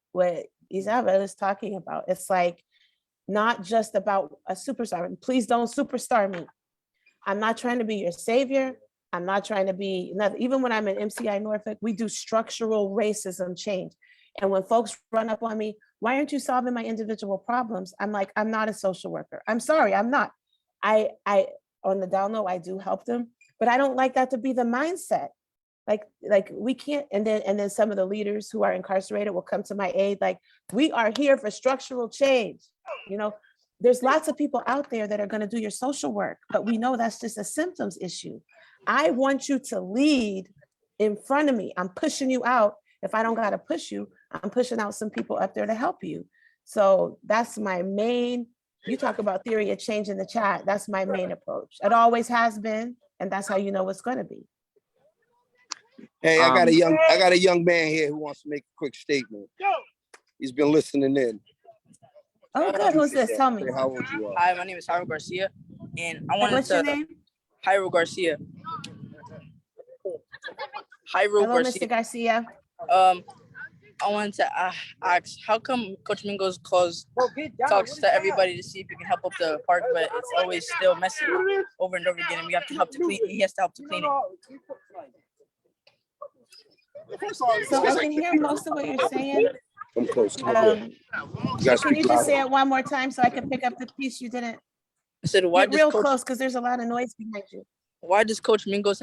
Speaker 1: Isabel is talking about. It's like not just about a superstar. Please don't superstar me. I'm not trying to be your savior. I'm not trying to be nothing. Even when I'm in MCI Norfolk, we do structural racism change. And when folks run up on me, why aren't you solving my individual problems? I'm like, I'm not a social worker. I'm sorry, I'm not. I on the down low, I do help them, but I don't like that to be the mindset. Like we can't, and then some of the leaders who are incarcerated will come to my aid. Like, we are here for structural change. You know, there's lots of people out there that are going to do your social work, but we know that's just a symptoms issue. I want you to lead in front of me. I'm pushing you out. If I don't got to push you, I'm pushing out some people up there to help you. So that's my main, you talk about theory of change in the chat. That's my main approach. It always has been. And that's how you know what's going to be.
Speaker 4: Hey, I got a young man here who wants to make a quick statement. He's been listening in.
Speaker 1: Oh, good. Who's this? Tell me.
Speaker 4: Say how old you are.
Speaker 5: Hi, my name is Jairo Garcia, and I wanted
Speaker 1: What's
Speaker 5: to.
Speaker 1: your name?
Speaker 5: Jairo Garcia.
Speaker 1: Hello, Mr. Garcia.
Speaker 5: I wanted to ask, how come Coach Mingos talks to everybody to see if he can help up the park, but it's always still messy over and over again, and we have to help to clean. He has to help to clean it.
Speaker 1: So I can hear most of what you're saying.
Speaker 4: I'm close.
Speaker 1: Can you just say it one more time so I can pick up the piece you didn't?
Speaker 5: I said,
Speaker 1: Get real close, because there's a lot of noise behind you.
Speaker 5: Why does Coach Mingos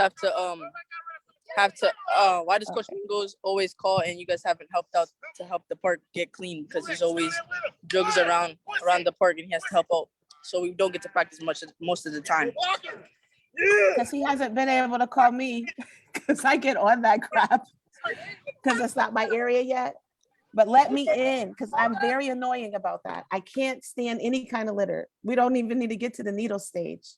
Speaker 5: why does Coach Mingos always call and you guys haven't helped out to help the park get clean? Because there's always drugs around the park and he has to help out, so we don't get to practice most of the time.
Speaker 1: Because he hasn't been able to call me, because I get on that crap, because it's not my area yet. But let me in, because I'm very annoying about that. I can't stand any kind of litter. We don't even need to get to the needle stage.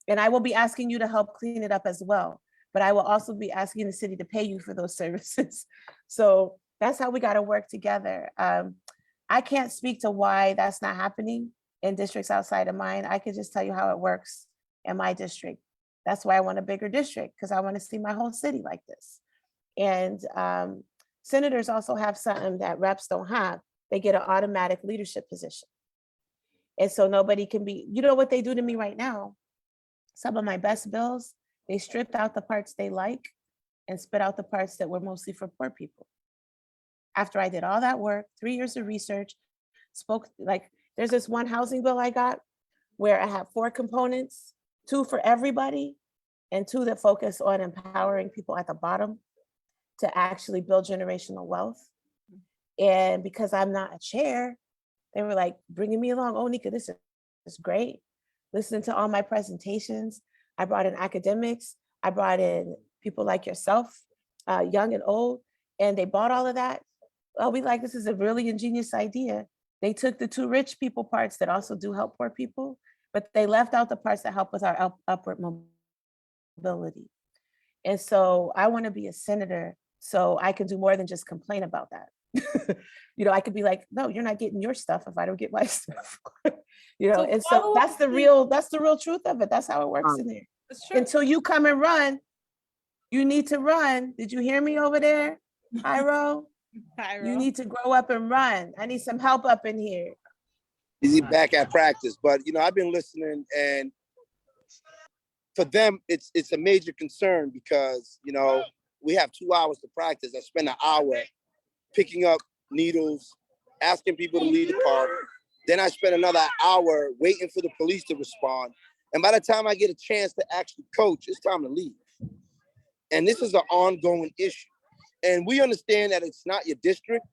Speaker 1: And I will be asking you to help clean it up as well. But I will also be asking the city to pay you for those services. So that's how we got to work together. I can't speak to why that's not happening in districts outside of mine. I can just tell you how it works in my district. That's why I want a bigger district, because I want to see my whole city like this. And senators also have something that reps don't have. they get an automatic leadership position. And so nobody can be, you know what they do to me right now? Some of my best bills, they stripped out the parts they like and spit out the parts that were mostly for poor people. After I did all that work, 3 years of research, there's this one housing bill I got where I have 4 components, 2 for everybody and 2 that focus on empowering people at the bottom to actually build generational wealth. And because I'm not a chair, they were like bringing me along. Oh, Nika, this is great. Listening to all my presentations. I brought in academics. I brought in people like yourself, young and old, and they bought all of that. Oh, this is a really ingenious idea. They took the 2 rich people parts that also do help poor people, but they left out the parts that help with our upward mobility. And so I want to be a senator so I can do more than just complain about that. I could be like, no, you're not getting your stuff if I don't get my stuff. And so that's the real truth of it. That's how it works in there. Until you come and run, you need to run. Did you hear me over there, Iro? You need to grow up and run. I need some help up in here.
Speaker 4: He's back at practice, but I've been listening, and for them, it's a major concern because we have 2 hours to practice. I spend an hour picking up needles, asking people to leave the park. Then I spend another hour waiting for the police to respond. And by the time I get a chance to actually coach, it's time to leave. And this is an ongoing issue. And we understand that it's not your district,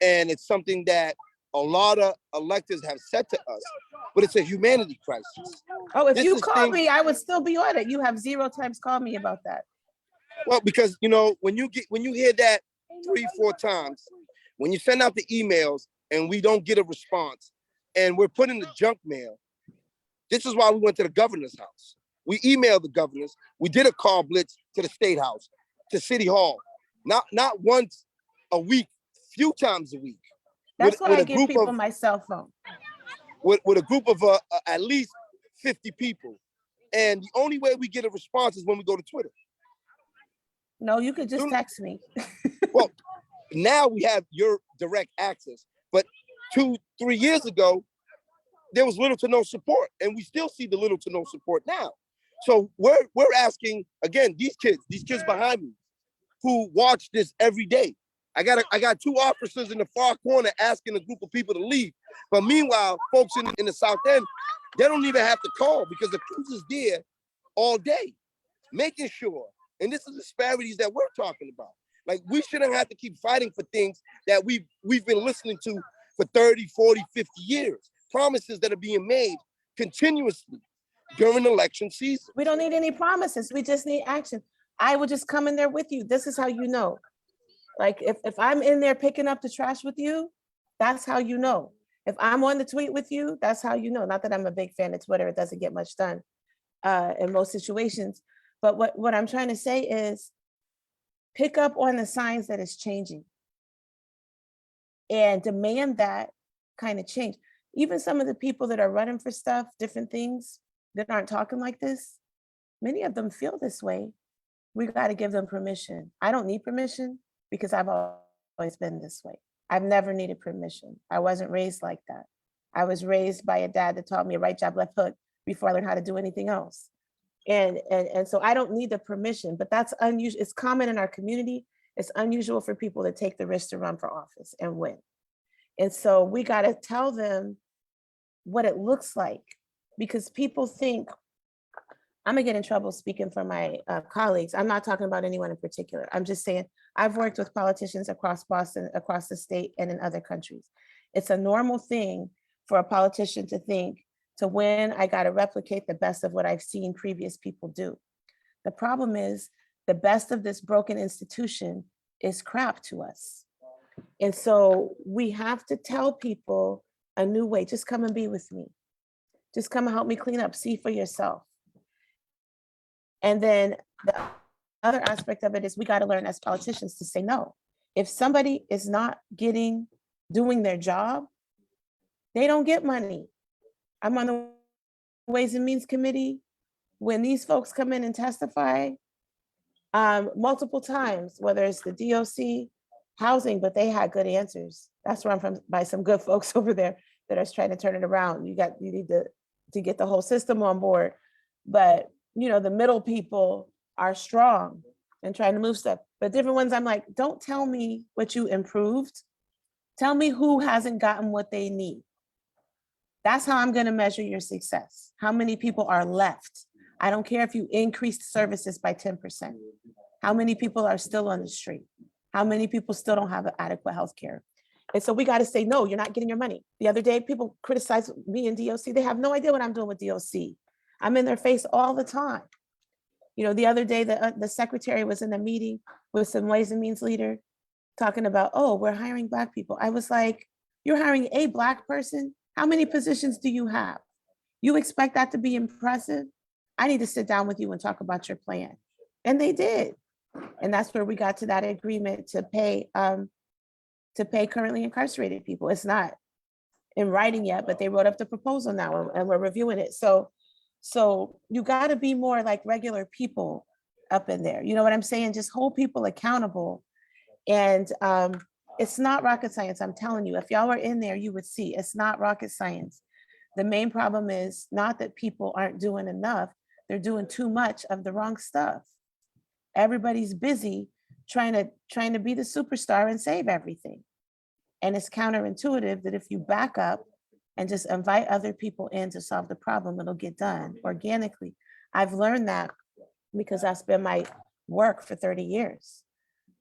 Speaker 4: and it's something that a lot of electors have said to us, but it's a humanity crisis.
Speaker 1: Oh, if you called me, I would still be on it. You have 0 times called me about that.
Speaker 4: Well, because when you hear that 3-4 times, when you send out the emails and we don't get a response, and we're put in the junk mail, this is why we went to the governor's house. We emailed the governors. We did a call blitz to the state house, to city hall, not once a week, few times a week.
Speaker 1: That's why I give people my cell phone.
Speaker 4: With a group of at least 50 people. And the only way we get a response is when we go to Twitter.
Speaker 1: No, you could just text me.
Speaker 4: Well, now we have your direct access. But 2-3 years ago, there was little to no support. And we still see the little to no support now. So we're asking, again, these kids behind me who watch this every day. I got 2 officers in the far corner asking a group of people to leave. But meanwhile, folks in the South End, they don't even have to call because the crews is there all day, making sure. And this is disparities that we're talking about. Like, we shouldn't have to keep fighting for things that we've been listening to for 30, 40, 50 years. Promises that are being made continuously during election season.
Speaker 1: We don't need any promises. We just need action. I will just come in there with you. This is how you know. Like, if I'm in there picking up the trash with you, that's how you know. If I'm on the tweet with you, that's how you know. Not that I'm a big fan of Twitter. It doesn't get much done in most situations. But what I'm trying to say is pick up on the signs that it's changing and demand that kind of change. Even some of the people that are running for stuff, different things that aren't talking like this, many of them feel this way. We got to give them permission. I don't need permission because I've always been this way. I've never needed permission. I wasn't raised like that. I was raised by a dad that taught me a right jab, left hook before I learned how to do anything else. And so I don't need the permission, but that's unusual. It's common in our community. It's unusual for people to take the risk to run for office and win. And so we got to tell them what it looks like, because people think, I'm gonna get in trouble speaking for my colleagues. I'm not talking about anyone in particular. I'm just saying, I've worked with politicians across Boston, across the state, and in other countries. It's a normal thing for a politician to think, to win, I gotta replicate the best of what I've seen previous people do. The problem is, the best of this broken institution is crap to us. And so we have to tell people a new way. Just come and be with me. Just come and help me clean up, see for yourself. And then the other aspect of it is we got to learn as politicians to say no. If somebody is not doing their job, they don't get money. I'm on the Ways and Means Committee. When these folks come in and testify multiple times, whether it's the DOC, housing, but they had good answers. That's run from by some good folks over there that are trying to turn it around. You need to get the whole system on board. But the middle people are strong and trying to move stuff. But different ones, I'm like, don't tell me what you improved. Tell me who hasn't gotten what they need. That's how I'm going to measure your success. How many people are left? I don't care if you increased services by 10%. How many people are still on the street? How many people still don't have adequate health care? And so we got to say, no, you're not getting your money. The other day, people criticize me and DOC. They have no idea what I'm doing with DOC. I'm in their face all the time. The other day, the secretary was in a meeting with some Ways and Means leader talking about, oh, we're hiring Black people. I was like, you're hiring a Black person? How many positions do you have? You expect that to be impressive? I need to sit down with you and talk about your plan. And they did. And that's where we got to that agreement to pay currently incarcerated people. It's not in writing yet, but they wrote up the proposal now and we're reviewing it. So you got to be more like regular people up in there. You know what I'm saying? Just hold people accountable. And it's not rocket science. I'm telling you, if y'all were in there, you would see it's not rocket science. The main problem is not that people aren't doing enough. They're doing too much of the wrong stuff. Everybody's busy trying to be the superstar and save everything. And it's counterintuitive that if you back up and just invite other people in to solve the problem, it'll get done organically. I've learned that because that's been my work for 30 years.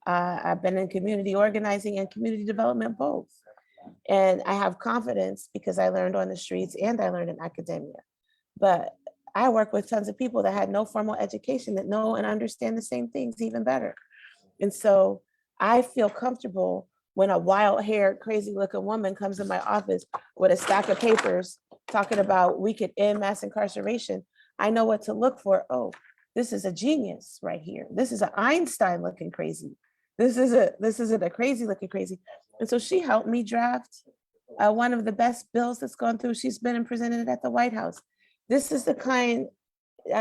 Speaker 1: I've been in community organizing and community development both. And I have confidence because I learned on the streets and I learned in academia. But I work with tons of people that had no formal education that know and understand the same things even better. And so I feel comfortable when a wild-haired, crazy-looking woman comes in my office with a stack of papers talking about we could end mass incarceration. I know what to look for. Oh, this is a genius right here. This is an Einstein-looking crazy. This isn't a crazy-looking crazy. And so she helped me draft one of the best bills that's gone through. She's been and presented it at the White House. This is the kind,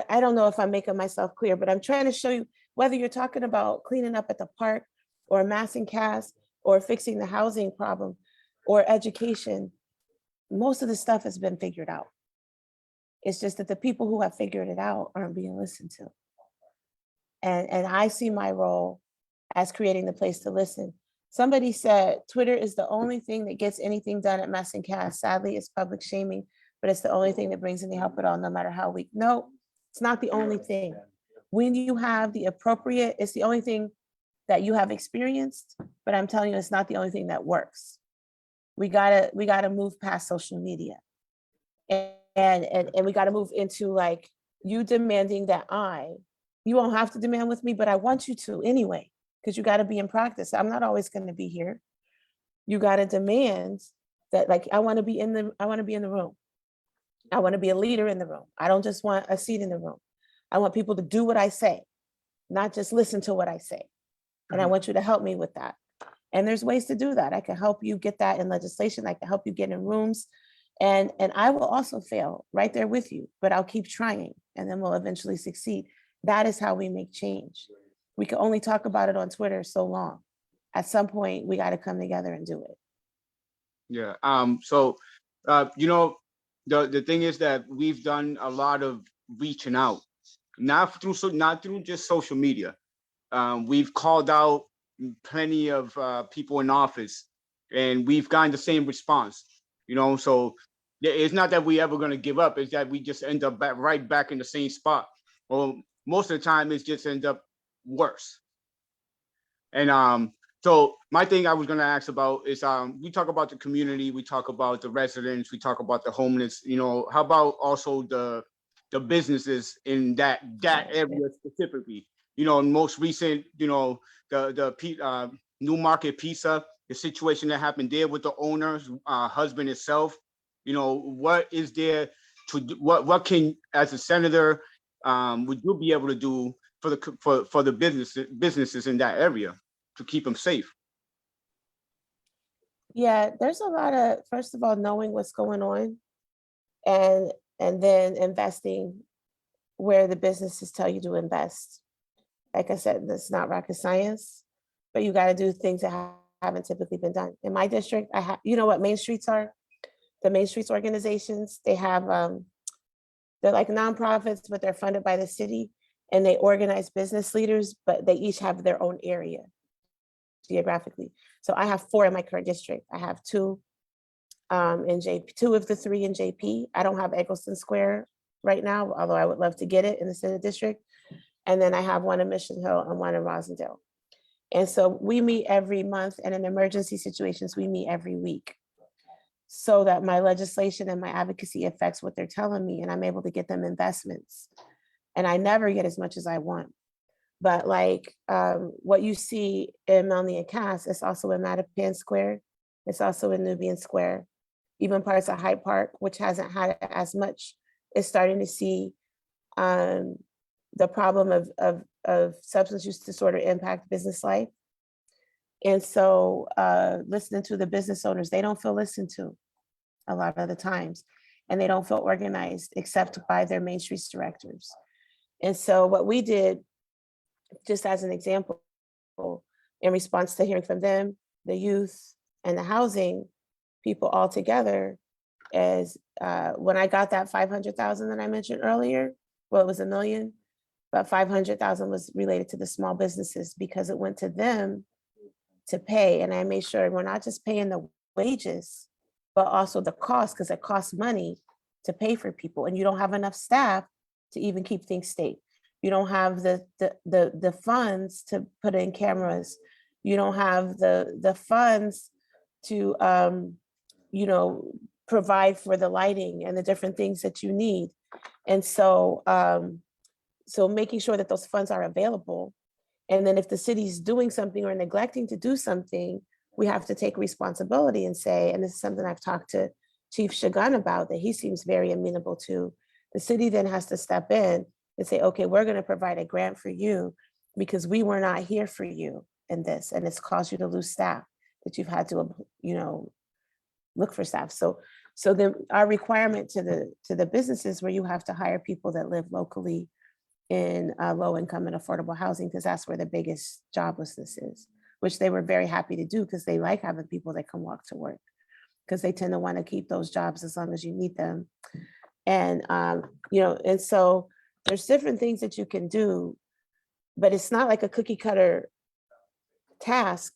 Speaker 1: I don't know if I'm making myself clear, but I'm trying to show you whether you're talking about cleaning up at the park or mass incarceration or fixing the housing problem or education, most of the stuff has been figured out. It's just that the people who have figured it out aren't being listened to. And I see my role as creating the place to listen. Somebody said, Twitter is the only thing that gets anything done at mass incarceration. Sadly, it's public shaming, but it's the only thing that brings any help at all, no matter how weak. No, it's not the only thing. When you have the appropriate, it's the only thing that you have experienced, but I'm telling you, it's not the only thing that works. We gotta move past social media. And we gotta move into like you demanding that you won't have to demand with me, but I want you to anyway, because you gotta be in practice. I'm not always gonna be here. You gotta demand that, like, I wanna be in the room. I wanna be a leader in the room. I don't just want a seat in the room. I want people to do what I say, not just listen to what I say. And I want you to help me with that. And there's ways to do that. I can help you get that in legislation. I can help you get in rooms. And I will also fail right there with you, but I'll keep trying and then we'll eventually succeed. That is how we make change. We can only talk about it on Twitter so long. At some point, we got to come together and do it.
Speaker 6: Yeah. The thing is that we've done a lot of reaching out, not through just social media. We've called out plenty of people in office, and we've gotten the same response. So it's not that we ever going to give up. It's that we just end up right back in the same spot. Well, most of the time, it's just end up worse. And so my thing I was going to ask about is we talk about the community, we talk about the residents, we talk about the homeless. How about also the businesses in that area specifically? Most recent, the New Market Pizza, the situation that happened there with the owner's husband itself. What is there to do, what can, as a senator, would you be able to do for the businesses in that area to keep them safe?
Speaker 1: Yeah, there's a lot of, first of all, knowing what's going on and then investing where the businesses tell you to invest. Like I said, that's not rocket science, but you got to do things that haven't typically been done. In my district, I have, you know what Main Streets are? The Main Streets organizations, they have, they're like nonprofits, but they're funded by the city, and they organize business leaders, but they each have their own area geographically. So I have 4 in my current district. I have 2 in JP, 2 of the 3 in JP. I don't have Eggleston Square right now, although I would love to get it in the center district. And then I have 1 in Mission Hill and 1 in Rosendale. And so we meet every month, and in emergency situations, we meet every week, so that my legislation and my advocacy affects what they're telling me, and I'm able to get them investments. And I never get as much as I want. But like what you see in Melanie and Cass, it's also in Mattapan Square. It's also in Nubian Square. Even parts of Hyde Park, which hasn't had it as much, is starting to see the problem of substance use disorder impact business life. And so listening to the business owners, they don't feel listened to a lot of the times, and they don't feel organized except by their Main Streets directors. And so what we did, just as an example, in response to hearing from them, the youth and the housing people all together, is when I got that 500,000 that I mentioned earlier, well, it was $1 million, but 500,000 was related to the small businesses because it went to them to pay. And I made sure we're not just paying the wages, but also the cost, because it costs money to pay for people, and you don't have enough staff to even keep things safe. You don't have the funds to put in cameras. You don't have the funds to you know, provide for the lighting and the different things that you need. And so so making sure that those funds are available. And then if the city's doing something or neglecting to do something, we have to take responsibility and say, and this is something I've talked to Chief Shagun about, that he seems very amenable to. The city then has to step in and say, okay, we're going to provide a grant for you because we were not here for you in this, and it's caused you to lose staff, that you've had to, you know, look for staff. So then our requirement to the businesses where you have to hire people that live locally in low income and affordable housing, because that's where the biggest joblessness is, which they were very happy to do because they like having people that can walk to work, because they tend to want to keep those jobs as long as you need them. And, you know, and so there's different things that you can do, but it's not like a cookie cutter task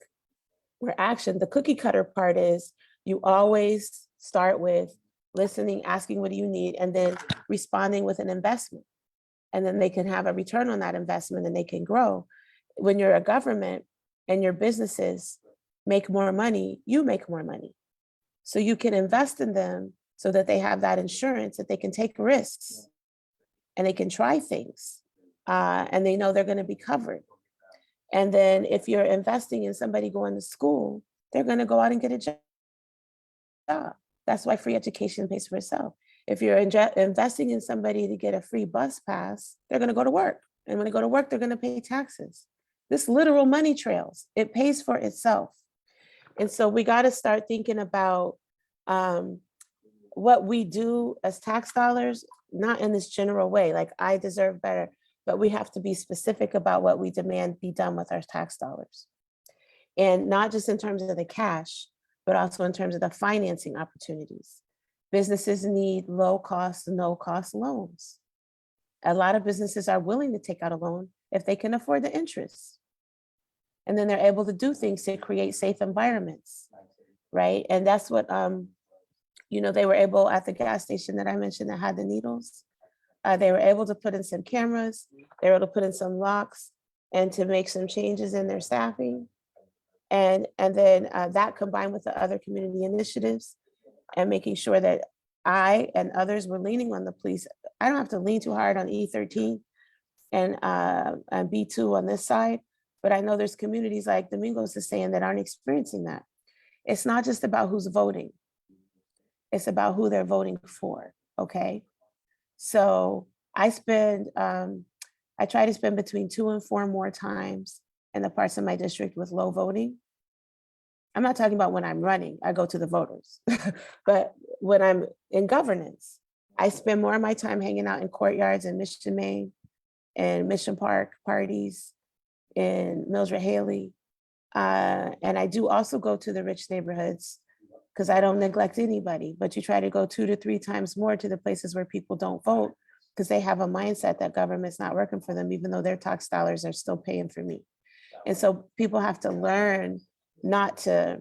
Speaker 1: or action. The cookie cutter part is you always start with listening, asking what do you need, and then responding with an investment. And then they can have a return on that investment and they can grow. When you're a government and your businesses make more money, you make more money. So you can invest in them so that they have that insurance, that they can take risks and they can try things and they know they're going to be covered. And then if you're investing in somebody going to school, they're going to go out and get a job. That's why free education pays for itself. If you're investing in somebody to get a free bus pass, they're going to go to work. And when they go to work, they're going to pay taxes. This literal money trails, it pays for itself. And so we got to start thinking about what we do as tax dollars, not in this general way, like I deserve better, but we have to be specific about what we demand be done with our tax dollars. And not just in terms of the cash, but also in terms of the financing opportunities. Businesses need low cost, no cost loans. A lot of businesses are willing to take out a loan if they can afford the interest. And then they're able to do things to create safe environments, right? And that's what, you know, they were able at the gas station that I mentioned that had the needles. They were able to put in some cameras, they were able to put in some locks and to make some changes in their staffing. And then that combined with the other community initiatives and making sure that I and others were leaning on the police. I don't have to lean too hard on E13 and B2 on this side, but I know there's communities like Domingos is saying that aren't experiencing that. It's not just about who's voting. It's about who they're voting for, okay? So I try to spend between 2 and 4 more times in the parts of my district with low voting. I'm not talking about when I'm running, I go to the voters, but when I'm in governance, I spend more of my time hanging out in courtyards in Mission Main and Mission Park parties in Mildred Haley, And I do also go to the rich neighborhoods because I don't neglect anybody, but you try to go 2 to 3 times more to the places where people don't vote because they have a mindset that government's not working for them, even though their tax dollars are still paying for me. And so people have to learn not to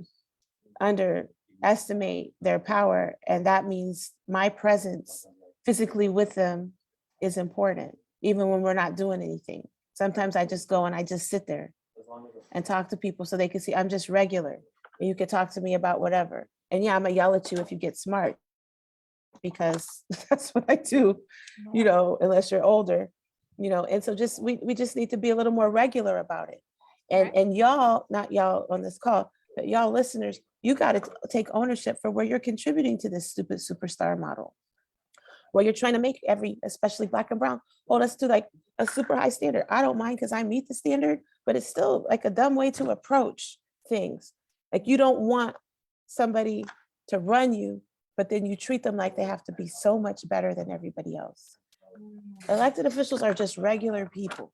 Speaker 1: underestimate their power. And that means my presence physically with them is important, even when we're not doing anything. Sometimes I just go and I just sit there and talk to people so they can see I'm just regular. And you can talk to me about whatever. And yeah, I'm gonna yell at you if you get smart because that's what I do, unless you're older, and so we just need to be a little more regular about it. And y'all, not y'all on this call, but y'all listeners, you got to take ownership for where you're contributing to this stupid superstar model. Where you're trying to make especially Black and brown, hold us to like a super high standard. I don't mind because I meet the standard, but it's still like a dumb way to approach things. Like you don't want somebody to run you, but then you treat them like they have to be so much better than everybody else. Elected officials are just regular people.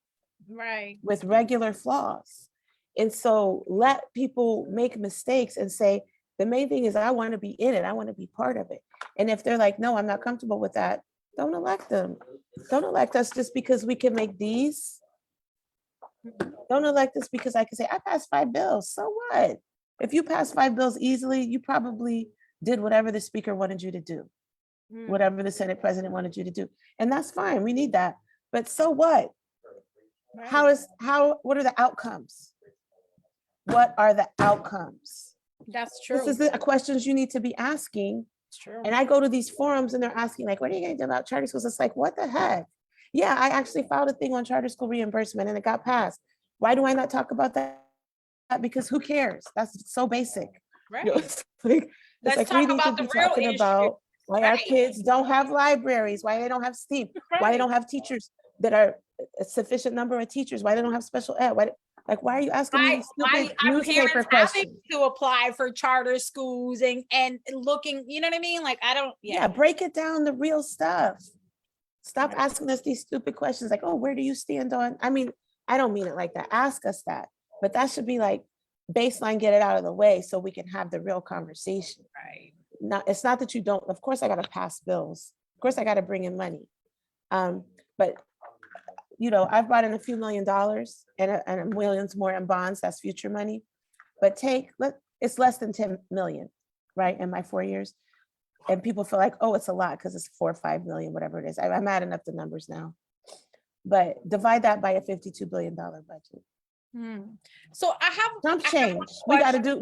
Speaker 2: Right.
Speaker 1: With regular flaws. And so let people make mistakes and say, the main thing is I want to be in it. I want to be part of it. And if they're like, no, I'm not comfortable with that, don't elect them. Don't elect us just because we can make these. Don't elect us because I can say, I passed 5 bills. So what? If you pass 5 bills easily, you probably did whatever the speaker wanted you to do, whatever the Senate president wanted you to do. And that's fine. We need that. But so what?
Speaker 2: Right.
Speaker 1: What are the outcomes? What are the outcomes?
Speaker 2: That's true.
Speaker 1: This is the questions you need to be asking.
Speaker 2: It's true.
Speaker 1: And I go to these forums and they're asking like, what are you going to do about charter schools? It's like, what the heck? Yeah, I actually filed a thing on charter school reimbursement and it got passed. Why do I not talk about that? Because who cares? That's so basic.
Speaker 2: Right.
Speaker 1: It's like,
Speaker 2: Let's
Speaker 1: we
Speaker 2: talk
Speaker 1: need to
Speaker 2: about
Speaker 1: be
Speaker 2: the real
Speaker 1: talking
Speaker 2: issue.
Speaker 1: about why our kids don't have libraries, why they don't have STEAM, why they don't have teachers that are a sufficient number of teachers, why they don't have special ed, why are you asking me these stupid
Speaker 2: Our
Speaker 1: newspaper
Speaker 2: parents
Speaker 1: questions?
Speaker 2: having to apply for charter schools and looking, you know what I mean? Like, I don't,
Speaker 1: Yeah, break it down the real stuff. Stop asking us these stupid questions like, oh, where do you stand on? I mean, I don't mean it like that. Ask us that. But that should be like baseline, get it out of the way so we can have the real conversation.
Speaker 2: Right.
Speaker 1: It's not that you don't, of course I got to pass bills. Of course I got to bring in money. But I've brought in a few $1 million and millions more in bonds. That's future money. But it's less than 10 million, right? In my 4 years. And people feel like, oh, it's a lot because it's 4 or 5 million, whatever it is. I'm adding up the numbers now. But divide that by a $52 billion budget.
Speaker 2: So I have
Speaker 1: Jump change. We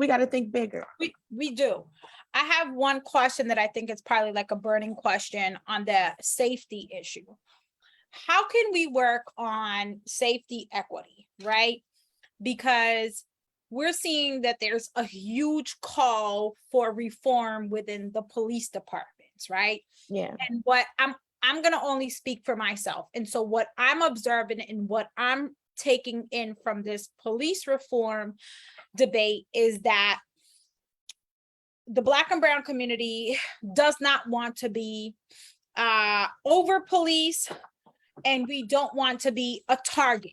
Speaker 1: got to think bigger.
Speaker 2: We do. I have one question that I think is probably like a burning question on the safety issue. How can we work on safety equity, right? Because we're seeing that there's a huge call for reform within the police departments, right?
Speaker 1: Yeah.
Speaker 2: And what I'm going to only speak for myself. And so what I'm observing and what I'm taking in from this police reform debate is that the Black and brown community does not want to be over police, and we don't want to be a target.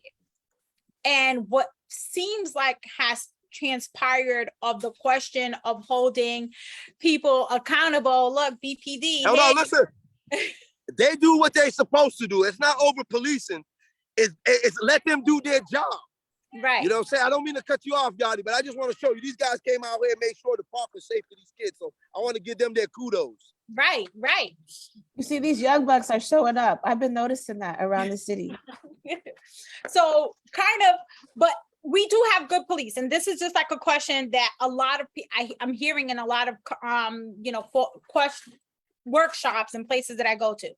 Speaker 2: And what seems like has transpired of the question of holding people accountable. Look, BPD.
Speaker 4: Hold on, listen. They do what they're supposed to do. It's not over policing. It's let them do their job.
Speaker 2: Right.
Speaker 4: You know what I'm saying? I don't mean to cut you off, Yachty, but I just want to show you these guys came out here and made sure the park was safe for these kids. So I want to give them their kudos.
Speaker 2: Right.
Speaker 1: You see, these young bucks are showing up. I've been noticing that around the city.
Speaker 2: So kind of, but we do have good police. And this is just like a question that a lot of I'm hearing in a lot of, workshops and places that I go to.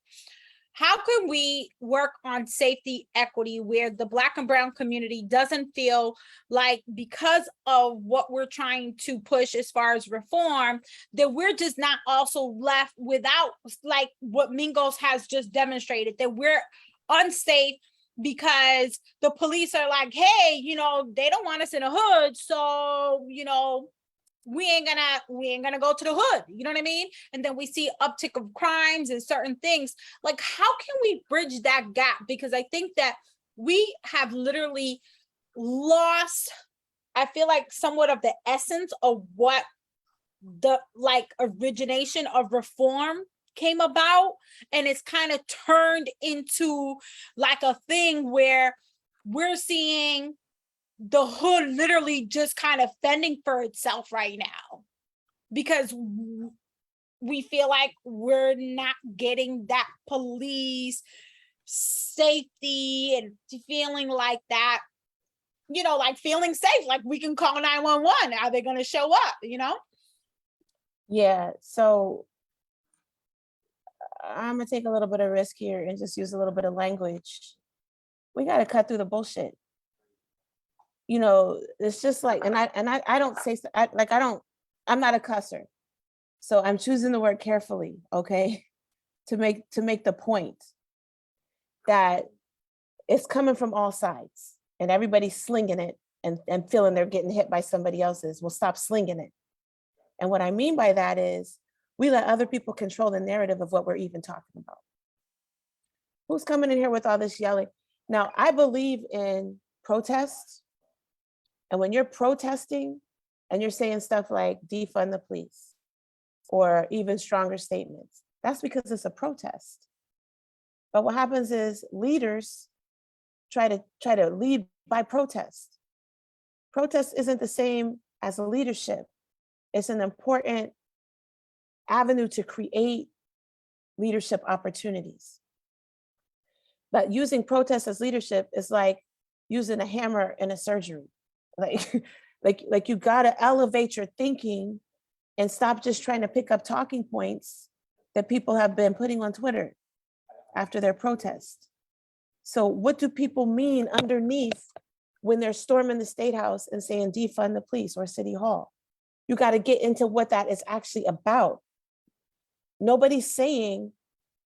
Speaker 2: How can we work on safety equity where the Black and brown community doesn't feel like, because of what we're trying to push as far as reform, that we're just not also left without, like what Mingos has just demonstrated, that we're unsafe because the police are like, hey, they don't want us in a hood. So, we ain't gonna go to the hood, you know what I mean? And then we see uptick of crimes and certain things. Like, how can we bridge that gap? Because I think that we have literally lost I feel like somewhat of the essence of what the like origination of reform came about, and it's kind of turned into like a thing where we're seeing the hood literally just kind of fending for itself right now, because we feel like we're not getting that police safety and feeling like that, you know, like feeling safe, like we can call 911. Are they going to show up, you know?
Speaker 1: Yeah, so I'm gonna take a little bit of risk here and just use a little bit of language. We got to cut through the bullshit. You know, it's just like, I don't say, I'm not a cusser. So I'm choosing the word carefully, okay? To make the point that it's coming from all sides and everybody's slinging it and feeling they're getting hit by somebody else's. Well, stop slinging it. And what I mean by that is we let other people control the narrative of what we're even talking about. Who's coming in here with all this yelling? Now, I believe in protests. And when you're protesting and you're saying stuff like defund the police or even stronger statements, that's because it's a protest. But what happens is leaders try to lead by protest. Protest isn't the same as a leadership. It's an important avenue to create leadership opportunities. But using protest as leadership is like using a hammer in a surgery. Like you gotta elevate your thinking and stop just trying to pick up talking points that people have been putting on Twitter after their protest. So what do people mean underneath when they're storming the State House and saying defund the police or City Hall? You got to get into what that is actually about. Nobody's saying,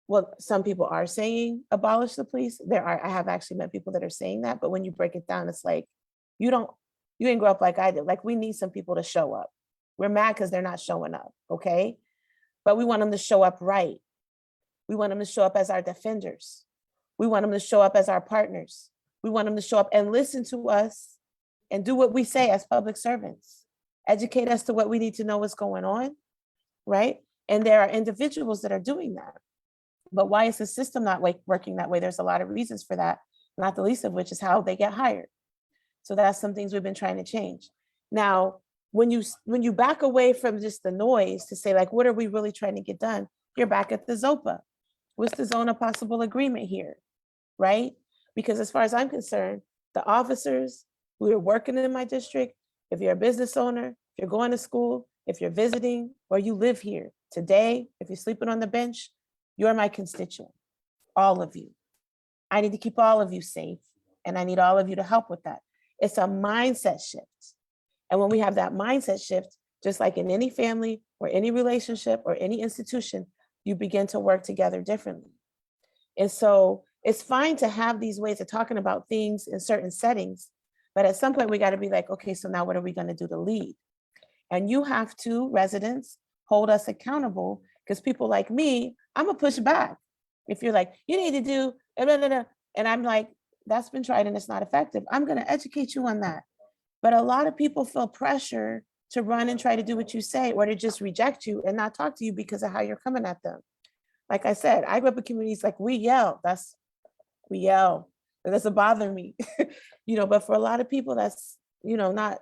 Speaker 1: well, some people are saying abolish the police. I have actually met people that are saying that, but when you break it down, it's like, you didn't grow up like I did. Like, we need some people to show up. We're mad because they're not showing up, okay? But we want them to show up right. We want them to show up as our defenders. We want them to show up as our partners. We want them to show up and listen to us and do what we say as public servants. Educate us to what we need to know what's going on, right? And there are individuals that are doing that. But why is the system not working that way? There's a lot of reasons for that, not the least of which is how they get hired. So that's some things we've been trying to change. Now, when you back away from just the noise to say, like, what are we really trying to get done? You're back at the ZOPA. What's the zone of possible agreement here, right? Because as far as I'm concerned, the officers who are working in my district, if you're a business owner, if you're going to school, if you're visiting, or you live here today, if you're sleeping on the bench, you're my constituent, all of you. I need to keep all of you safe, and I need all of you to help with that. It's a mindset shift. And when we have that mindset shift, just like in any family or any relationship or any institution, you begin to work together differently. And so it's fine to have these ways of talking about things in certain settings, but at some point we got to be like, okay, so now what are we going to do to lead? And you have to, residents, hold us accountable, because people like me, I'm gonna push back. If you're like, you need to do, blah, blah, blah, and I'm like, that's been tried and it's not effective, I'm gonna educate you on that. But a lot of people feel pressure to run and try to do what you say, or to just reject you and not talk to you because of how you're coming at them. Like I said, I grew up in communities like we yell, that doesn't bother me. But for a lot of people, that's, not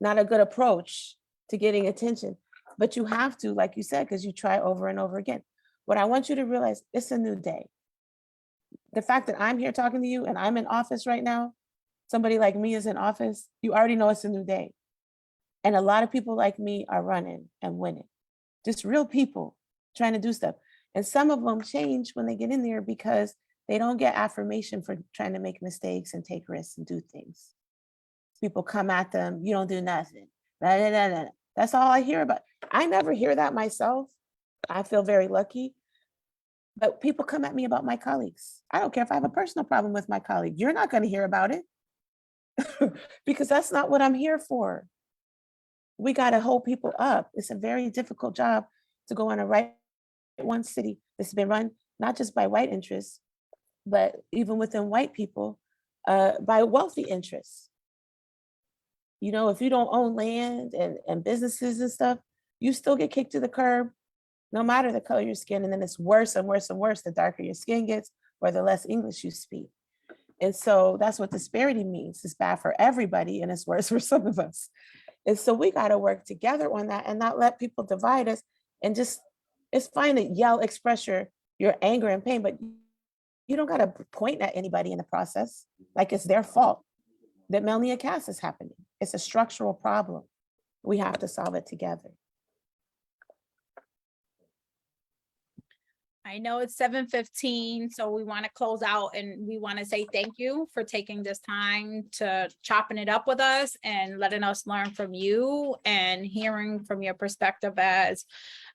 Speaker 1: a good approach to getting attention. But you have to, like you said, because you try over and over again. What I want you to realize, it's a new day. The fact that I'm here talking to you and I'm in office right now, somebody like me is in office, you already know it's a new day. And a lot of people like me are running and winning. Just real people trying to do stuff. And some of them change when they get in there because they don't get affirmation for trying to make mistakes and take risks and do things. People come at them, you don't do nothing. Blah, blah, blah, blah. That's all I hear about. I never hear that myself. I feel very lucky. But people come at me about my colleagues. I don't care if I have a personal problem with my colleague. You're not going to hear about it because that's not what I'm here for. We got to hold people up. It's a very difficult job to go in a right one city that's been run not just by white interests, but even within white people, by wealthy interests. You know, if you don't own land and businesses and stuff, you still get kicked to the curb, no matter the color of your skin. And then it's worse and worse and worse the darker your skin gets or the less English you speak. And so that's what disparity means. It's bad for everybody and it's worse for some of us. And so we got to work together on that and not let people divide us. And just, it's fine to yell, express your anger and pain, but you don't got to point at anybody in the process like it's their fault that Melnia Cass is happening. It's a structural problem. We have to solve it together.
Speaker 2: I know it's 7:15, so we want to close out and we want to say thank you for taking this time to chopping it up with us and letting us learn from you and hearing from your perspective as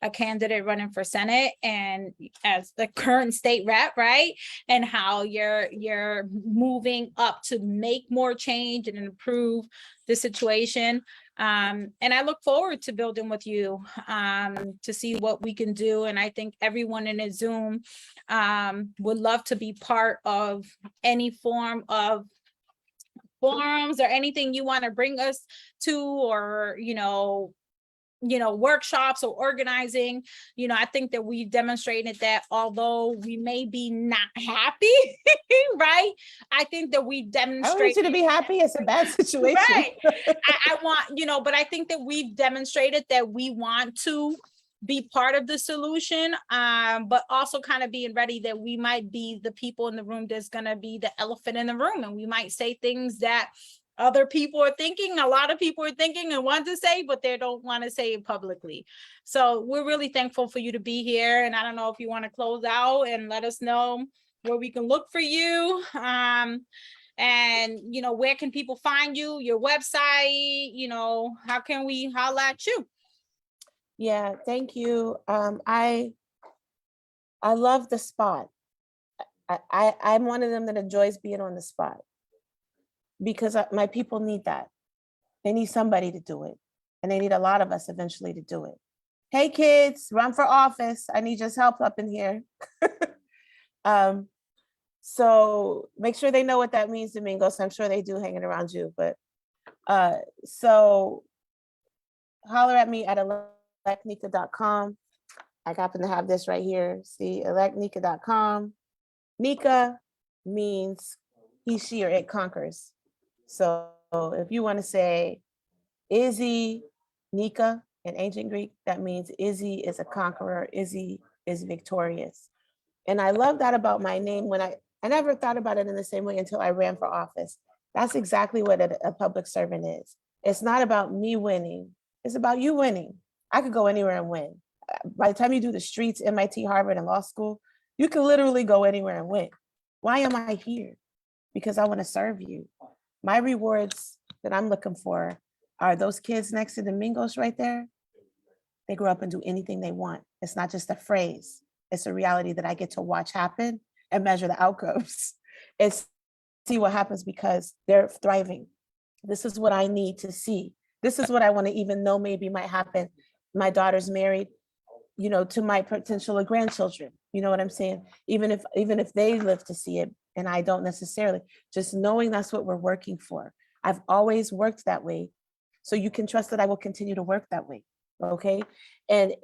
Speaker 2: a candidate running for Senate and as the current state rep, right? And how you're moving up to make more change and improve the situation. And I look forward to building with you to see what we can do. And I think everyone in a Zoom would love to be part of any form of forums or anything you want to bring us to, or, workshops or organizing. I think that we've demonstrated that although we may be not happy, right? I think that we've
Speaker 1: I want you
Speaker 2: demonstrated
Speaker 1: to be happy. It's a bad situation.
Speaker 2: right. I want, but I think that we've demonstrated that we want to be part of the solution, but also kind of being ready that we might be the people in the room that's going to be the elephant in the room. And we might say things that other people are thinking, a lot of people are thinking and want to say, but they don't want to say it publicly. So we're really thankful for you to be here. And I don't know if you want to close out and let us know where we can look for you. And, where can people find you, your website, how can we holler at you?
Speaker 1: Yeah, thank you. I love the spot. I'm one of them that enjoys being on the spot because my people need that. They need somebody to do it. And they need a lot of us eventually to do it. Hey kids, run for office. I need your help up in here. So make sure they know what that means, Domingos. I'm sure they do hanging around you, but so holler at me at electnika.com. I happen to have this right here. See, electnika.com. Nika means he, she, or it conquers. So if you want to say Izzy, Nika in ancient Greek, that means Izzy is a conqueror, Izzy is victorious. And I love that about my name. When I never thought about it in the same way until I ran for office. That's exactly what a public servant is. It's not about me winning. It's about you winning. I could go anywhere and win. By the time you do the streets, MIT, Harvard, and law school, you can literally go anywhere and win. Why am I here? Because I want to serve you. My rewards that I'm looking for are those kids next to Domingos right there. They grow up and do anything they want. It's not just a phrase. It's a reality that I get to watch happen and measure the outcomes. It's see what happens because they're thriving. This is what I need to see. This is what I want to even know maybe might happen. My daughter's married, to my potential grandchildren. You know what I'm saying? Even if they live to see it and I don't necessarily, just knowing that's what we're working for. I've always worked that way. So you can trust that I will continue to work that way. Okay. And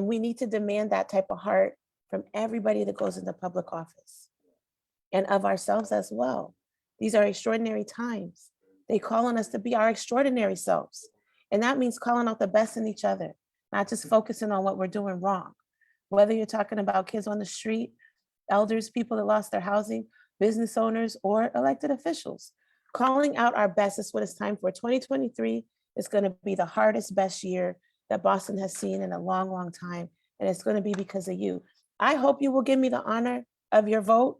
Speaker 1: we need to demand that type of heart from everybody that goes into public office and of ourselves as well. These are extraordinary times. They call on us to be our extraordinary selves. And that means calling out the best in each other, not just focusing on what we're doing wrong. Whether you're talking about kids on the street, elders, people that lost their housing, business owners, or elected officials. Calling out our best is what it's time for. 2023 is going to be the hardest, best year that Boston has seen in a long, long time. And it's going to be because of you. I hope you will give me the honor of your vote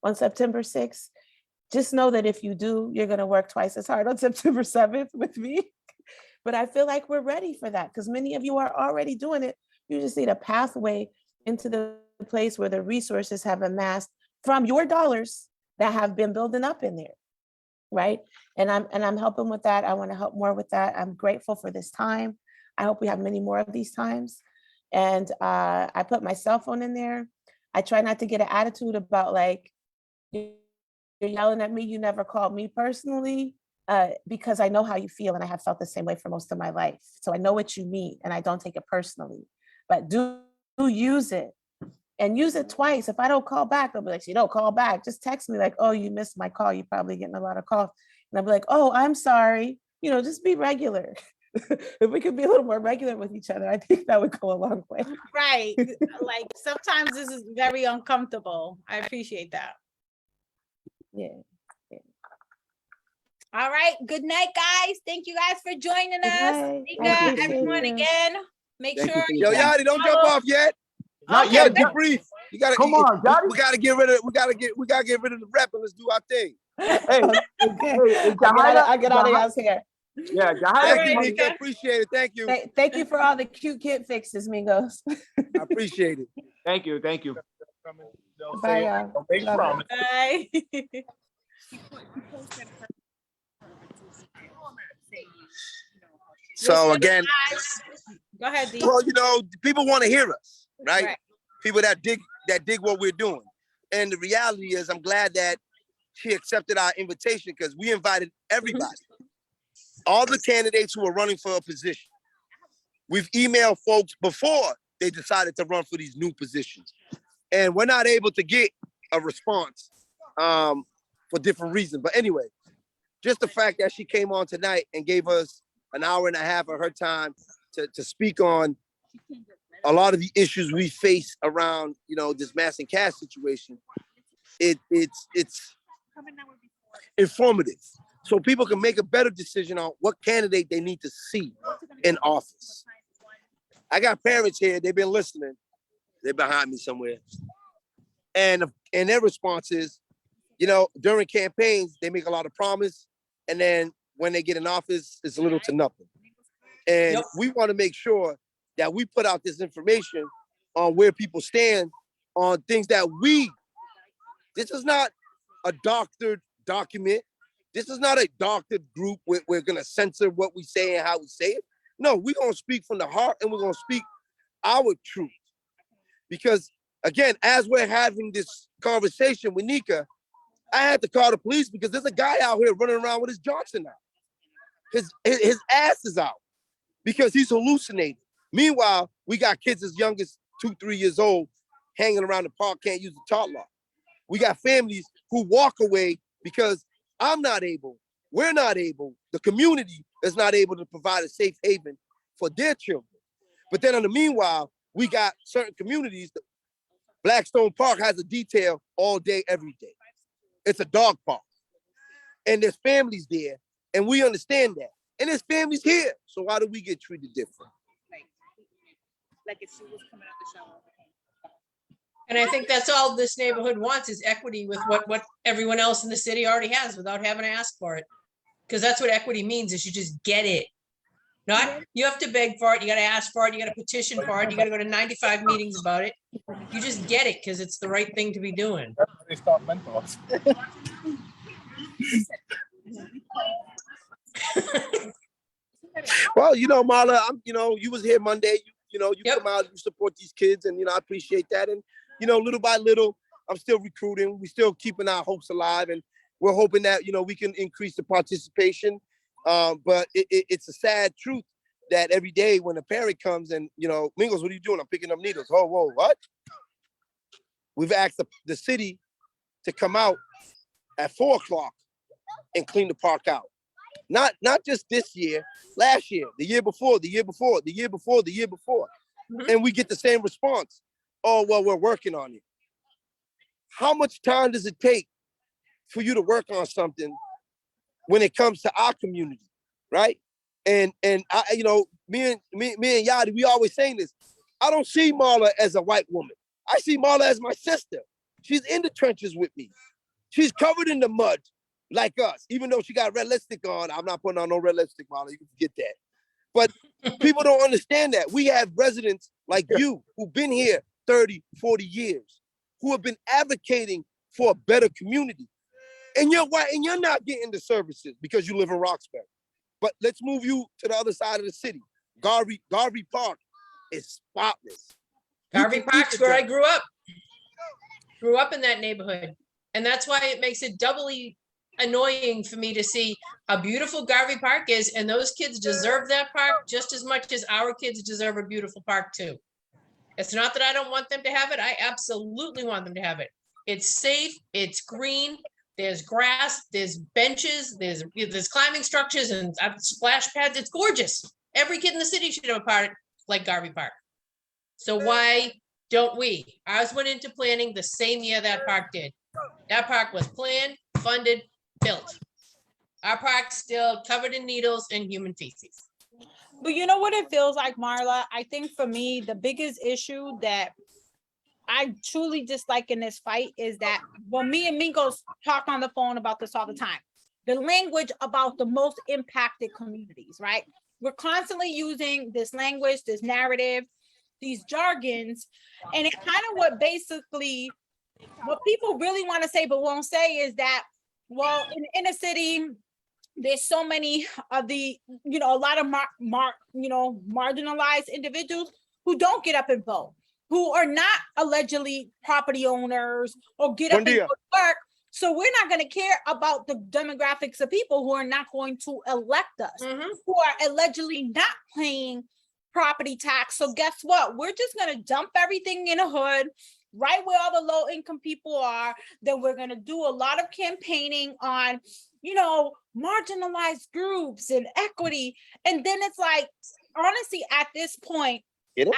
Speaker 1: on September 6th. Just know that if you do, you're going to work twice as hard on September 7th with me. But I feel like we're ready for that because many of you are already doing it. You just need a pathway into the place where the resources have amassed from your dollars that have been building up in there, right? And I'm helping with that. I want to help more with that. I'm grateful for this time. I hope we have many more of these times. And I put my cell phone in there. I try not to get an attitude about like, you're yelling at me, you never called me personally. because I know how you feel and I have felt the same way for most of my life. So I know what you mean and I don't take it personally, but do use it and use it twice. If I don't call back, they'll be like, you don't call back. Just text me like, oh, you missed my call. You're probably getting a lot of calls. And I'll be like, oh, I'm sorry. You know, just be regular. If we could be a little more regular with each other, I think that would go a long way.
Speaker 2: Right. Like sometimes this is very uncomfortable. I appreciate that.
Speaker 1: Yeah.
Speaker 2: All right. Good night, guys. Thank you guys for joining
Speaker 1: Good
Speaker 2: us.
Speaker 1: night.
Speaker 2: Nika,
Speaker 1: I appreciate
Speaker 2: everyone
Speaker 1: you.
Speaker 2: again. Make
Speaker 6: Thank you
Speaker 2: sure
Speaker 6: for
Speaker 2: you
Speaker 6: your
Speaker 4: Yo,
Speaker 6: time.
Speaker 4: Yachty, don't jump
Speaker 2: follow-
Speaker 4: off yet.
Speaker 6: Not
Speaker 2: Okay.
Speaker 6: yet.
Speaker 4: Get brief. You gotta
Speaker 6: Come on, Yachty.
Speaker 4: we gotta get rid of we gotta get rid of the rep and let's do our thing.
Speaker 6: Hey,
Speaker 1: Okay.
Speaker 6: hey,
Speaker 1: I get out of y'all's hair.
Speaker 6: Yeah,
Speaker 2: All
Speaker 6: Jahala.
Speaker 4: Thank
Speaker 2: right,
Speaker 4: you,
Speaker 2: Nika.
Speaker 4: Nika. Appreciate it. Thank you.
Speaker 1: Thank you for all the cute kid fixes, Mingos.
Speaker 4: I appreciate it.
Speaker 6: Thank you. Thank you.
Speaker 1: Bye, y'all. Love it.
Speaker 2: Bye.
Speaker 4: So again,
Speaker 2: Go ahead, Dee.
Speaker 4: well, you know, people want to hear us, right?
Speaker 2: Right.
Speaker 4: People that dig what we're doing. And the reality is I'm glad that she accepted our invitation because we invited everybody, all the candidates who are running for a position. We've emailed folks before they decided to run for these new positions. And we're not able to get a response for different reasons. But anyway, just the fact that she came on tonight and gave us an hour and a half of her time to speak on a lot of the issues we face around, you know, this mass and cash situation, it's informative. So people can make a better decision on what candidate they need to see in office. I got parents here, they've been listening. They're behind me somewhere. And their response is, you know, during campaigns, they make a lot of promise. And then when they get in office, it's little to nothing. And we want to make sure that we put out this information on where people stand on things that this is not a doctored document. This is not a doctored group where we're going to censor what we say and how we say it. No, we're going to speak from the heart and we're going to speak our truth. Because again, as we're having this conversation with Nika, I had to call the police because there's a guy out here running around with his Johnson out. His ass is out because he's hallucinating. Meanwhile, we got kids as young as 2-3 years old hanging around the park, can't use the top lock. We got families who walk away because we're not able, the community is not able to provide a safe haven for their children. But then in the meanwhile, we got certain communities, Blackstone Park has a detail all day, every day. It's a dog park. And there's families there, and we understand that. And there's families here, so why do we get treated different?
Speaker 7: Like if she was coming out the shower. And I think that's all this neighborhood wants is equity with what everyone else in the city already has without having to ask for it. Because that's what equity means, is you just get it. Not, you have to beg for it, you gotta ask for it, you gotta petition for it, you gotta go to 95 meetings about it. You just get it because it's the right thing to be doing.
Speaker 8: They start mentors.
Speaker 4: Well, you know, Marla, you was here Monday. You
Speaker 7: Yep.
Speaker 4: come out, you support these kids, and I appreciate that. And little by little, I'm still recruiting. We're still keeping our hopes alive, and we're hoping that we can increase the participation. But it's a sad truth that every day when a parent comes and Mingos, what are you doing? I'm picking up needles. Oh, whoa, what? We've asked the city to come out at 4:00 and clean the park out. Not just this year, last year, the year before, the year before, the year before, the year before.
Speaker 7: Mhm.
Speaker 4: And we get the same response. Oh, well, we're working on it. How much time does it take for you to work on something when it comes to our community, right? And I, me and Yadi, we always saying this. I don't see Marla as a white woman. I see Marla as my sister. She's in the trenches with me. She's covered in the mud like us, even though she got red lipstick on. I'm not putting on no red lipstick, Marla. You can forget that. But people don't understand that. We have residents like you who've been here 30, 40 years, who have been advocating for a better community. And you're white and you're not getting the services because you live in Roxbury. But let's move you to the other side of the city. Garvey Park is spotless.
Speaker 7: Garvey Park's where I grew up. Grew up in that neighborhood. And that's why it makes it doubly annoying for me to see how beautiful Garvey Park is, and those kids deserve that park just as much as our kids deserve a beautiful park too. It's not that I don't want them to have it. I absolutely want them to have it. It's safe, it's green, there's grass, there's benches, there's climbing structures and splash pads. It's gorgeous. Every kid in the city should have a park like Garvey Park. So why don't we? Ours went into planning the same year that park did. That park was planned, funded, built. Our park's still covered in needles and human feces.
Speaker 2: But you know what it feels like, Marla? I think for me, the biggest issue that I truly dislike in this fight is that, well, me and Mingos talk on the phone about this all the time. The language about the most impacted communities, right? We're constantly using this language, this narrative, these jargons, and it kind of what basically, what people really want to say but won't say is that, well, in the inner city, there's so many of the, you know, a lot of marginalized individuals who don't get up and vote, who are not allegedly property owners or get up and go to work. So we're not going to care about the demographics of people who are not going to elect us, who are allegedly not paying property tax. So guess what? We're just going to dump everything in a hood, right where all the low income people are. Then we're going to do a lot of campaigning on, you know, marginalized groups and equity. And then it's like, honestly, at this point, after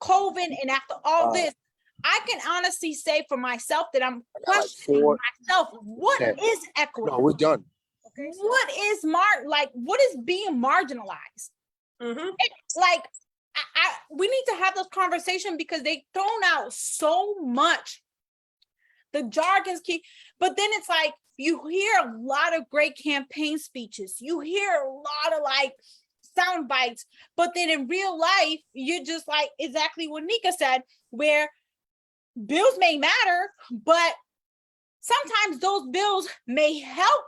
Speaker 2: COVID and after all this, I can honestly say for myself that I'm questioning myself, what is equity?
Speaker 4: No, we're done.
Speaker 2: Okay, what is what is being marginalized? It's like, we need to have this conversation because they've thrown out so much. The jargon's key, but then it's like, you hear a lot of great campaign speeches. You hear a lot of like sound bites, but then in real life, you're just like exactly what Nika said, where bills may matter, but sometimes those bills may help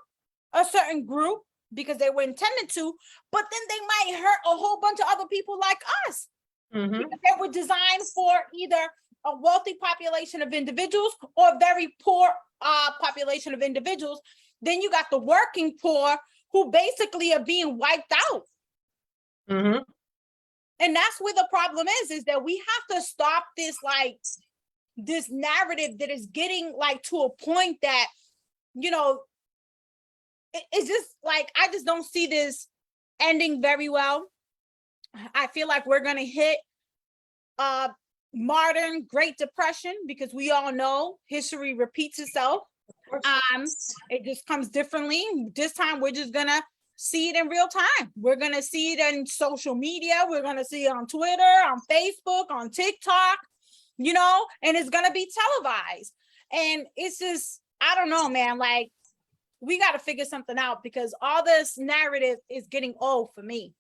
Speaker 2: a certain group because they were intended to, but then they might hurt a whole bunch of other people like us. Because they were designed for either a wealthy population of individuals or a very poor population of individuals. Then you got the working poor who basically are being wiped out. And that's where the problem is that we have to stop this, like, this narrative that is getting like to a point that, you know, it's just like, I just don't see this ending very well. I feel like we're going to hit modern Great Depression because we all know history repeats itself. It just comes differently. This time we're just going to see it in real time. We're going to see it in social media. We're going to see it on Twitter, on Facebook, on TikTok, you know, and it's going to be televised. And it's just, I don't know, man, like, we got to figure something out because all this narrative is getting old for me.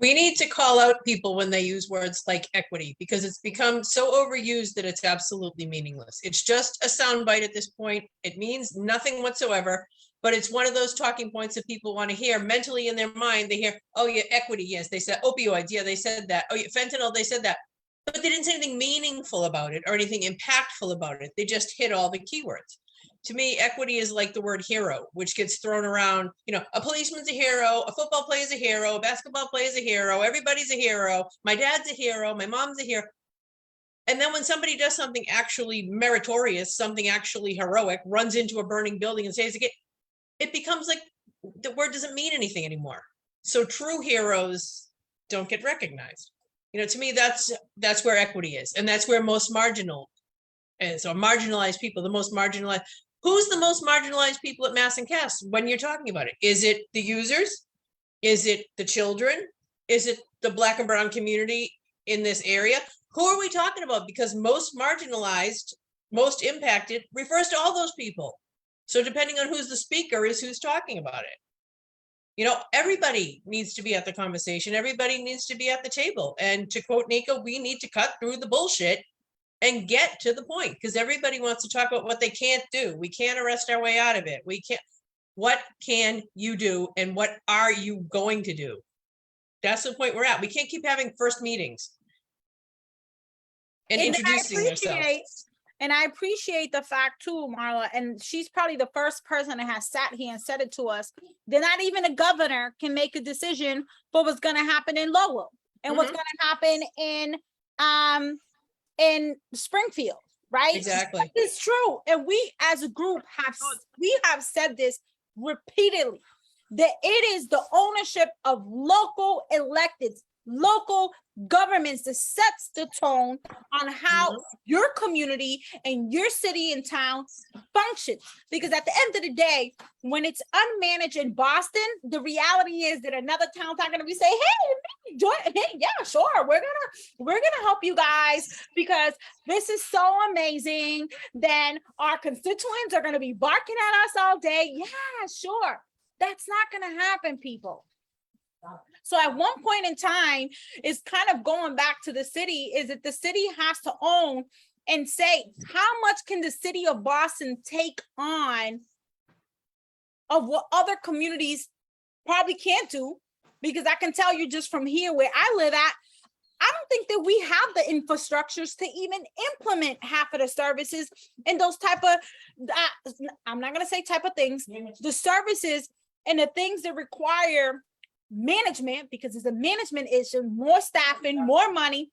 Speaker 7: We need to call out people when they use words like equity because it's become so overused that it's absolutely meaningless. It's just a soundbite at this point. It means nothing whatsoever, but it's one of those talking points that people want to hear mentally in their mind. They hear, oh yeah, equity, yes. They said opioids, yeah, they said that. Oh yeah, fentanyl, they said that. But they didn't say anything meaningful about it or anything impactful about it. They just hit all the keywords. To me, equity is like the word hero, which gets thrown around. You know, a policeman's a hero, a football player is a hero, a basketball player is a hero, everybody's a hero, my dad's a hero, my mom's a hero. And then when somebody does something actually meritorious, something actually heroic, runs into a burning building and saves again, it becomes like the word doesn't mean anything anymore. So true heroes don't get recognized. You know, to me, that's where equity is. And that's where most marginal is, or marginalized people, the most marginalized. Who's the most marginalized people at Mass and Cass when you're talking about it? Is it the users? Is it the children? Is it the Black and brown community in this area? Who are we talking about? Because most marginalized, most impacted refers to all those people. So depending on who's the speaker is who's talking about it. You know, everybody needs to be at the conversation. Everybody needs to be at the table. And to quote Nika, we need to cut through the bullshit and get to the point, because everybody wants to talk about what they can't do. We can't arrest our way out of it. We can't. What can you do and what are you going to do? That's the point we're at. We can't keep having first meetings and introducing ourselves.
Speaker 2: And I appreciate the fact too, Marla, and she's probably the first person that has sat here and said it to us, that not even a governor can make a decision for what's going to happen in Lowell and what's going to happen in Springfield, right?
Speaker 7: Exactly.
Speaker 2: It's true. And we as a group have said this repeatedly, that it is the ownership of local electeds, local governments that sets the tone on how your community and your city and town functions. Because at the end of the day, when it's unmanaged in Boston, the reality is that another town's not going to be saying, hey, join, hey, yeah, sure, we're gonna help you guys because this is so amazing. Then our constituents are going to be barking at us all day. Yeah, sure. That's not going to happen, people. So at one point in time, it's kind of going back to the city, is that the city has to own and say, how much can the city of Boston take on of what other communities probably can't do? Because I can tell you just from here where I live at, I don't think that we have the infrastructures to even implement half of the services and those type of, I'm not going to say type of things, the services and the things that require management, because it's a management issue, more staffing, more money.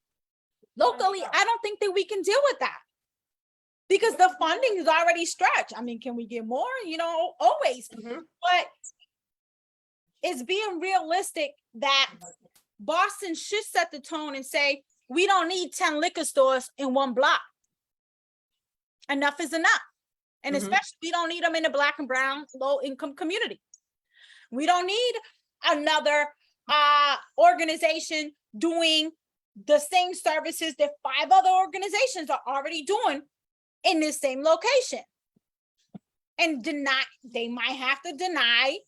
Speaker 2: Locally, I don't think that we can deal with that because the funding is already stretched. I mean, can we get more? You know, always. But it's being realistic that Boston should set the tone and say, we don't need 10 liquor stores in one block. Enough is enough. And especially we don't need them in the Black and brown low income community. We don't need another organization doing the same services that 5 other organizations are already doing in this same location. And they might have to deny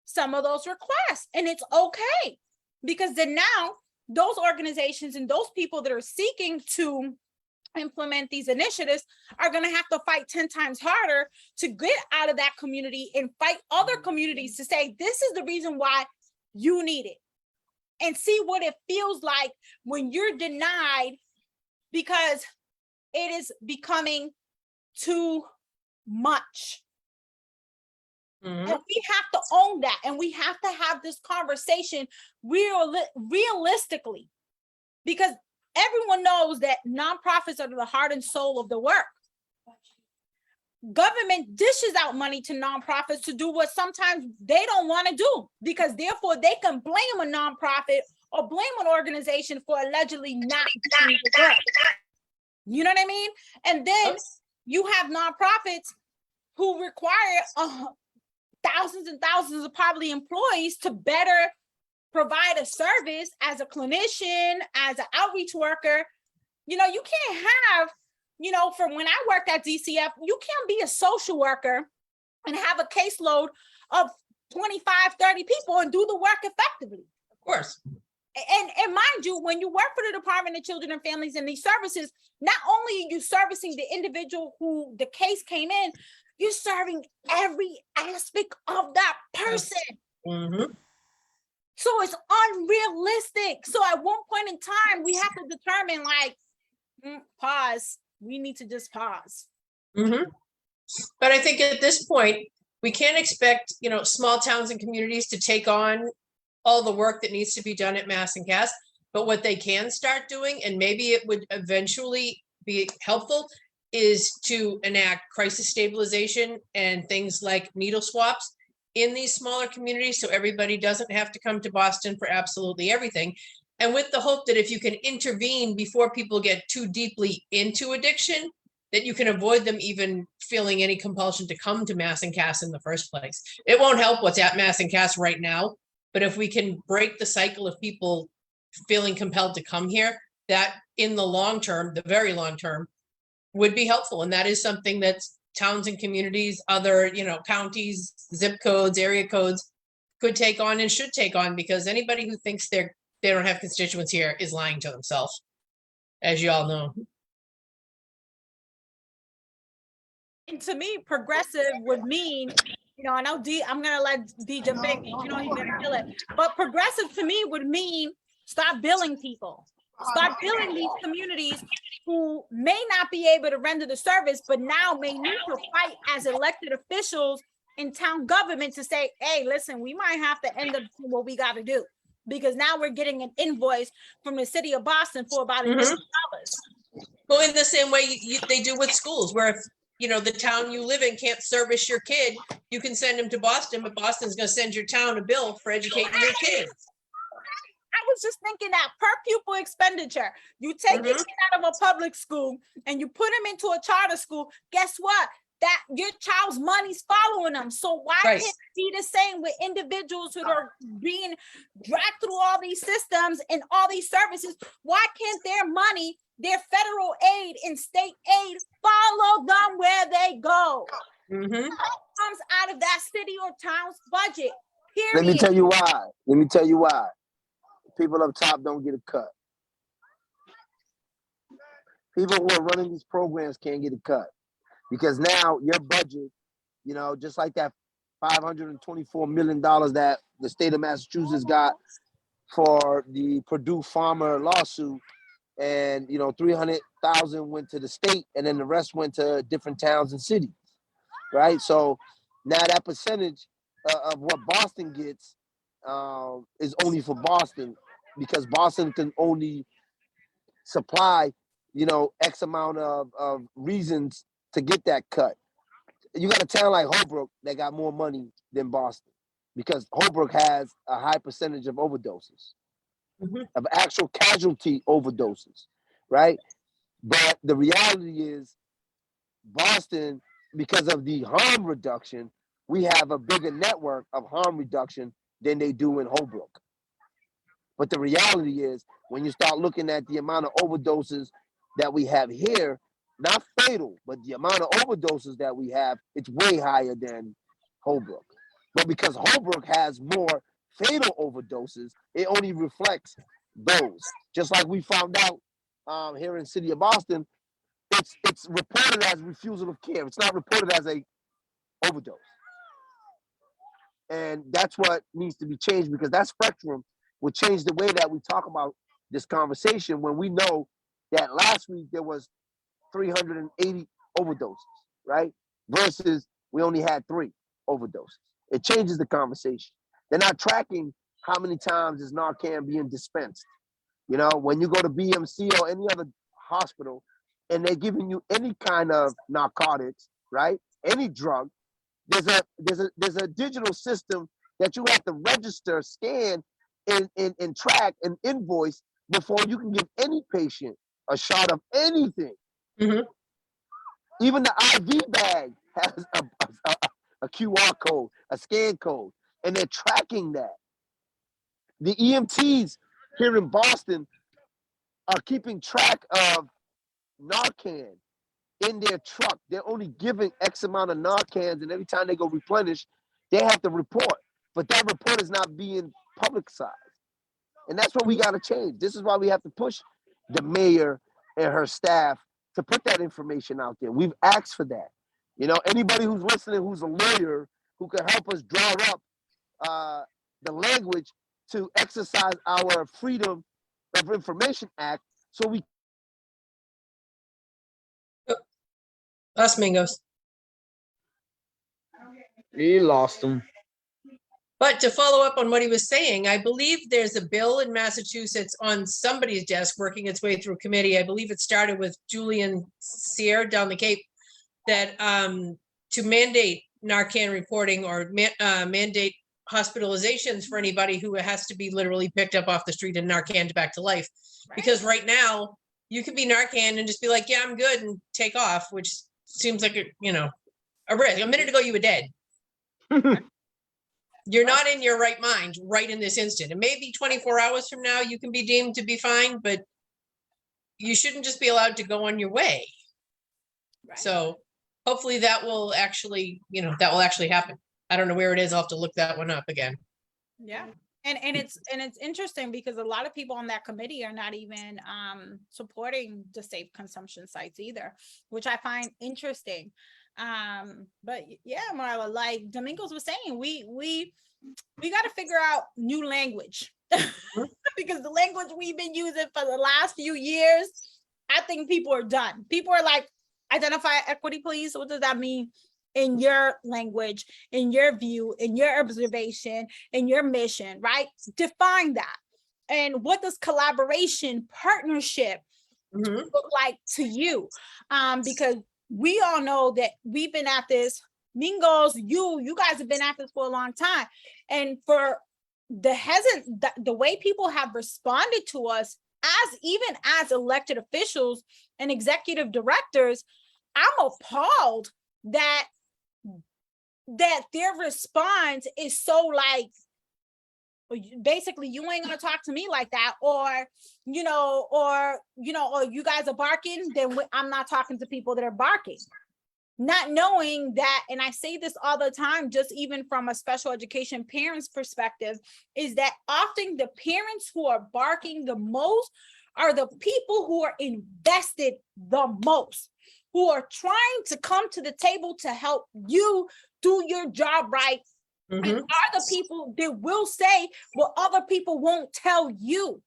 Speaker 2: some of those requests. And it's okay, because then now those organizations and those people that are seeking to implement these initiatives are going to have to fight 10 times harder to get out of that community and fight other communities to say, this is the reason why you need it, and see what it feels like when you're denied because it is becoming too much. And we have to own that, and we have to have this conversation realistically, because everyone knows that nonprofits are the heart and soul of the work. Government dishes out money to nonprofits to do what sometimes they don't want to do, because therefore they can blame a nonprofit or blame an organization for allegedly not doing the work. You know what I mean? And then you have nonprofits who require thousands and thousands of probably employees to better provide a service as a clinician, as an outreach worker. You know, you can't have, you know, from when I worked at DCF, you can't be a social worker and have a caseload of 25, 30 people and do the work effectively.
Speaker 7: Of course.
Speaker 2: And mind you, when you work for the Department of Children and Families and these services, not only are you servicing the individual who the case came in, you're serving every aspect of that person. So it's unrealistic. So at one point in time, we have to determine, like, pause. We need to just pause.
Speaker 7: But I think at this point, we can't expect, you know, small towns and communities to take on all the work that needs to be done at Mass and Cass. But what they can start doing, and maybe it would eventually be helpful, is to enact crisis stabilization and things like needle swaps in these smaller communities, so everybody doesn't have to come to Boston for absolutely everything. And with the hope that if you can intervene before people get too deeply into addiction, that you can avoid them even feeling any compulsion to come to Mass and Cass in the first place. It won't help what's at Mass and Cass right now, but if we can break the cycle of people feeling compelled to come here, that in the long term, the very long term, would be helpful. And that is something that towns and communities, other, you know, counties, zip codes, area codes could take on and should take on, because anybody who thinks they don't have constituents here is lying to themselves, as you all know.
Speaker 2: And to me, progressive would mean, you know, I know D, I'm gonna let D jump in, you know, he's gonna kill it. But progressive to me would mean stop billing people. Start billing these communities who may not be able to render the service, but now may need to fight as elected officials in town government to say, hey, listen, we might have to end up doing what we got to do, because now we're getting an invoice from the city of Boston for about $1 million.
Speaker 7: Well, in the same way they do with schools, where if, you know, the town you live in can't service your kid, you can send him to Boston, but Boston's gonna send your town a bill for educating your kids.
Speaker 2: I was just thinking that per pupil expenditure, you take your kid out of a public school and you put him into a charter school, guess what? That your child's money's following them. So why
Speaker 7: Right.
Speaker 2: can't it be the same with individuals who are being dragged through all these systems and all these services? Why can't their money, their federal aid and state aid, follow them where they go? It comes out of that city or town's budget. Period.
Speaker 4: Let me tell you why. Let me tell you why. People up top don't get a cut. People who are running these programs can't get a cut because now your budget, you know, just like that $524 million that the state of Massachusetts got for the Purdue Farmer lawsuit, and you know, 300,000 went to the state, and then the rest went to different towns and cities, right? So now that percentage of what Boston gets is only for Boston, because Boston can only supply, you know, X amount of reasons to get that cut. You got a town like Holbrook that got more money than Boston, because Holbrook has a high percentage of overdoses, of actual casualty overdoses, right? But the reality is Boston, because of the harm reduction, we have a bigger network of harm reduction than they do in Holbrook. But the reality is, when you start looking at the amount of overdoses that we have here, not fatal, but the amount of overdoses that we have, it's way higher than Holbrook. But because Holbrook has more fatal overdoses, it only reflects those. Just like we found out here in the city of Boston, it's reported as refusal of care. It's not reported as a overdose. And that's what needs to be changed, because that spectrum would change the way that we talk about this conversation, when we know that last week there was 380 overdoses, right? Versus we only had 3 overdoses. It changes the conversation. They're not tracking how many times is Narcan being dispensed. You know, when you go to BMC or any other hospital and they're giving you any kind of narcotics, right? Any drug, there's a digital system that you have to register, scan, and track and invoice before you can give any patient a shot of anything. Even the IV bag has a QR code, a scan code, and they're tracking that. The EMTs here in Boston are keeping track of Narcan in their truck. They're only giving X amount of Narcans, and every time they go replenish, they have to report. But that report is not being publicized. And that's what we got to change. This is why we have to push the mayor and her staff to put that information out there. We've asked for that. You know, anybody who's listening who's a lawyer who can help us draw up the language to exercise our Freedom of Information Act, so we.
Speaker 7: Us Mingos.
Speaker 8: You lost him.
Speaker 7: But to follow up on what he was saying, I believe there's a bill in Massachusetts on somebody's desk working its way through committee. I believe it started with Julian Sear down the Cape, that to mandate Narcan reporting, or mandate hospitalizations for anybody who has to be literally picked up off the street and Narcaned back to life. Because right now you could be Narcan and just be like, yeah, I'm good, and take off, which seems like a risk. A minute ago you were dead. You're not in your right mind right in this instant. And maybe 24 hours from now you can be deemed to be fine, but you shouldn't just be allowed to go on your way. Right. So hopefully that will actually, happen. I don't know where it is. I'll have to look that one up again.
Speaker 2: Yeah. And it's interesting because a lot of people on that committee are not even supporting the safe consumption sites either, which I find interesting. But yeah, Marla, like Domingos was saying, we got to figure out new language. because the language we've been using for the last few years, I think people are done. People are like, identify equity, please. What does that mean in your language, in your view, in your observation, in your mission, right? Define that. And what does collaboration, partnership look like to you? Because we all know that we've been at this, Mingos, you guys have been at this for a long time. And for the way people have responded to us, even as elected officials and executive directors, I'm appalled that their response is so like, basically, you ain't gonna talk to me like that, or you guys are barking, then I'm not talking to people that are barking. Not knowing that, and I say this all the time, just even from a special education parents perspective, is that often the parents who are barking the most are the people who are invested the most, who are trying to come to the table to help you do your job right, and are the people that will say what other people won't tell you.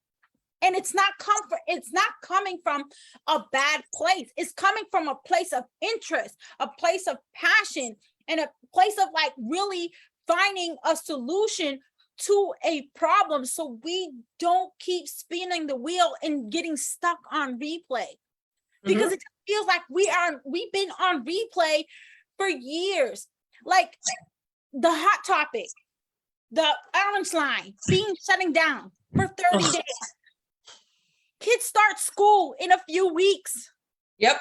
Speaker 2: And it's not comfort, it's not coming from a bad place. It's coming from a place of interest, a place of passion, and a place of like really finding a solution to a problem, so we don't keep spinning the wheel and getting stuck on replay. Because it feels like we've been on replay for years. Like the hot topic, the orange line being shutting down for 30 days. Kids start school in a few weeks.
Speaker 7: Yep.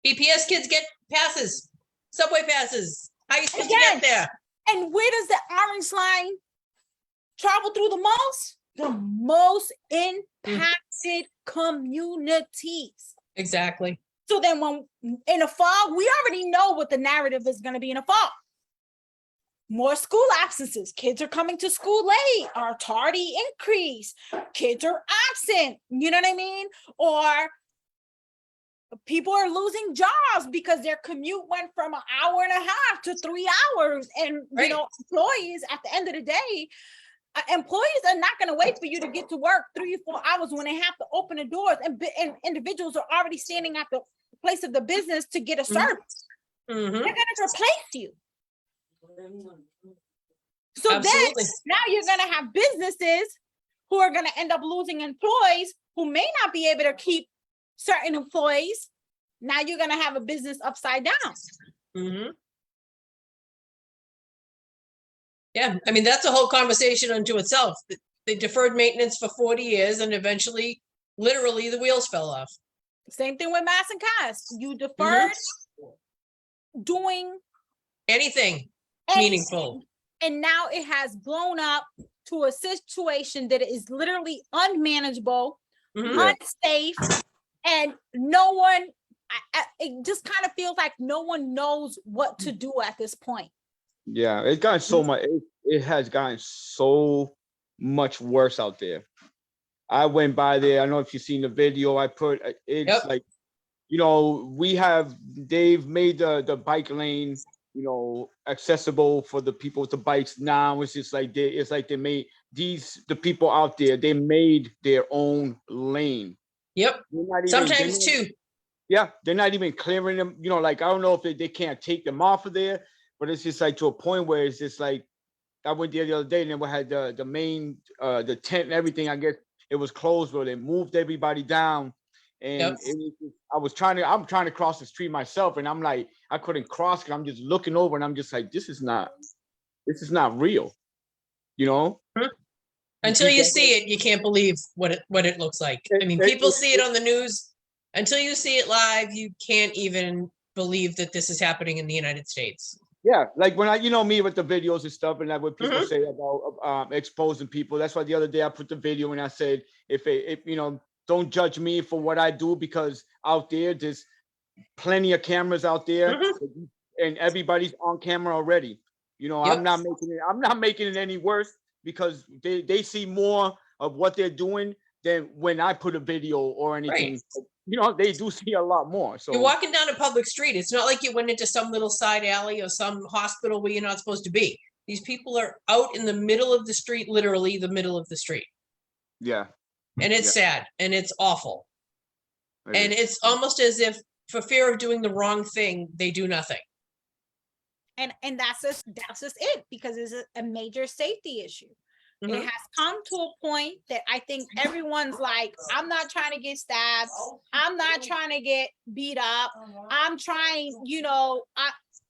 Speaker 7: EPS kids get passes, subway passes. How are you supposed to get there?
Speaker 2: And where does the orange line travel through the most? The most impacted communities.
Speaker 7: Exactly.
Speaker 2: So then when in the fall, we already know what the narrative is going to be in the fall. More school absences. Kids are coming to school late. Our tardy increase. Kids are absent. You know what I mean? Or people are losing jobs because their commute went from an hour and a half to 3 hours. And, employees at the end of the day, employees are not going to wait for you to get to work 3 or 4 hours when they have to open the doors. And individuals are already standing at the place of the business to get a service. They're going to replace you. So then now you're going to have businesses who are going to end up losing employees who may not be able to keep certain employees. Now you're going to have a business upside down.
Speaker 7: Yeah, I mean, that's a whole conversation unto itself. They deferred maintenance for 40 years and eventually, literally, the wheels fell off.
Speaker 2: Same thing with mass and cast. You deferred doing
Speaker 7: anything meaningful.
Speaker 2: And now it has blown up to a situation that is literally unmanageable, unsafe, and no one, it just kind of feels like no one knows what to do at this point.
Speaker 6: Yeah, it's gotten so much, it has gotten so much worse out there. I went by there, I don't know if you've seen the video I put, it's like, they've made the bike lane, accessible for the people with the bikes now. It's just like they made the people out there, they made their own lane.
Speaker 7: Yep. Sometimes two.
Speaker 6: Yeah, they're not even clearing them. Like, I don't know if they can't take them off of there, but it's just like to a point where it's just like, I went there the other day and then we had the main, the tent and everything. I guess it was closed, but they moved everybody down. And I'm trying to cross the street myself, and I'm like, I couldn't cross because I'm just looking over and I'm just like, this is not real,
Speaker 7: Until you see it, you can't believe what it looks like. I mean, people see it on the news. Until you see it live, you can't even believe that this is happening in the United States.
Speaker 6: Yeah, like when I, me with the videos and stuff, and that what people say about exposing people. That's why the other day I put the video and I said, if don't judge me for what I do, because out there's plenty of cameras out there, and everybody's on camera already. I'm not making it any worse, because they see more of what they're doing than when I put a video or anything. They do see a lot more. So
Speaker 7: you're walking down a public street. It's not like you went into some little side alley or some hospital where you're not supposed to be. These people are out in the middle of the street, literally the middle of the street.
Speaker 6: Yeah.
Speaker 7: And it's sad and it's awful.
Speaker 6: it
Speaker 7: And
Speaker 6: is.
Speaker 7: it's almost as if for fear of doing the wrong thing, they do nothing.
Speaker 2: And that's just it, because it's a major safety issue. It
Speaker 7: Mhm.
Speaker 2: has come to a point that I think everyone's like, I'm not trying to get stabbed. I'm not trying to get beat up. I'm trying,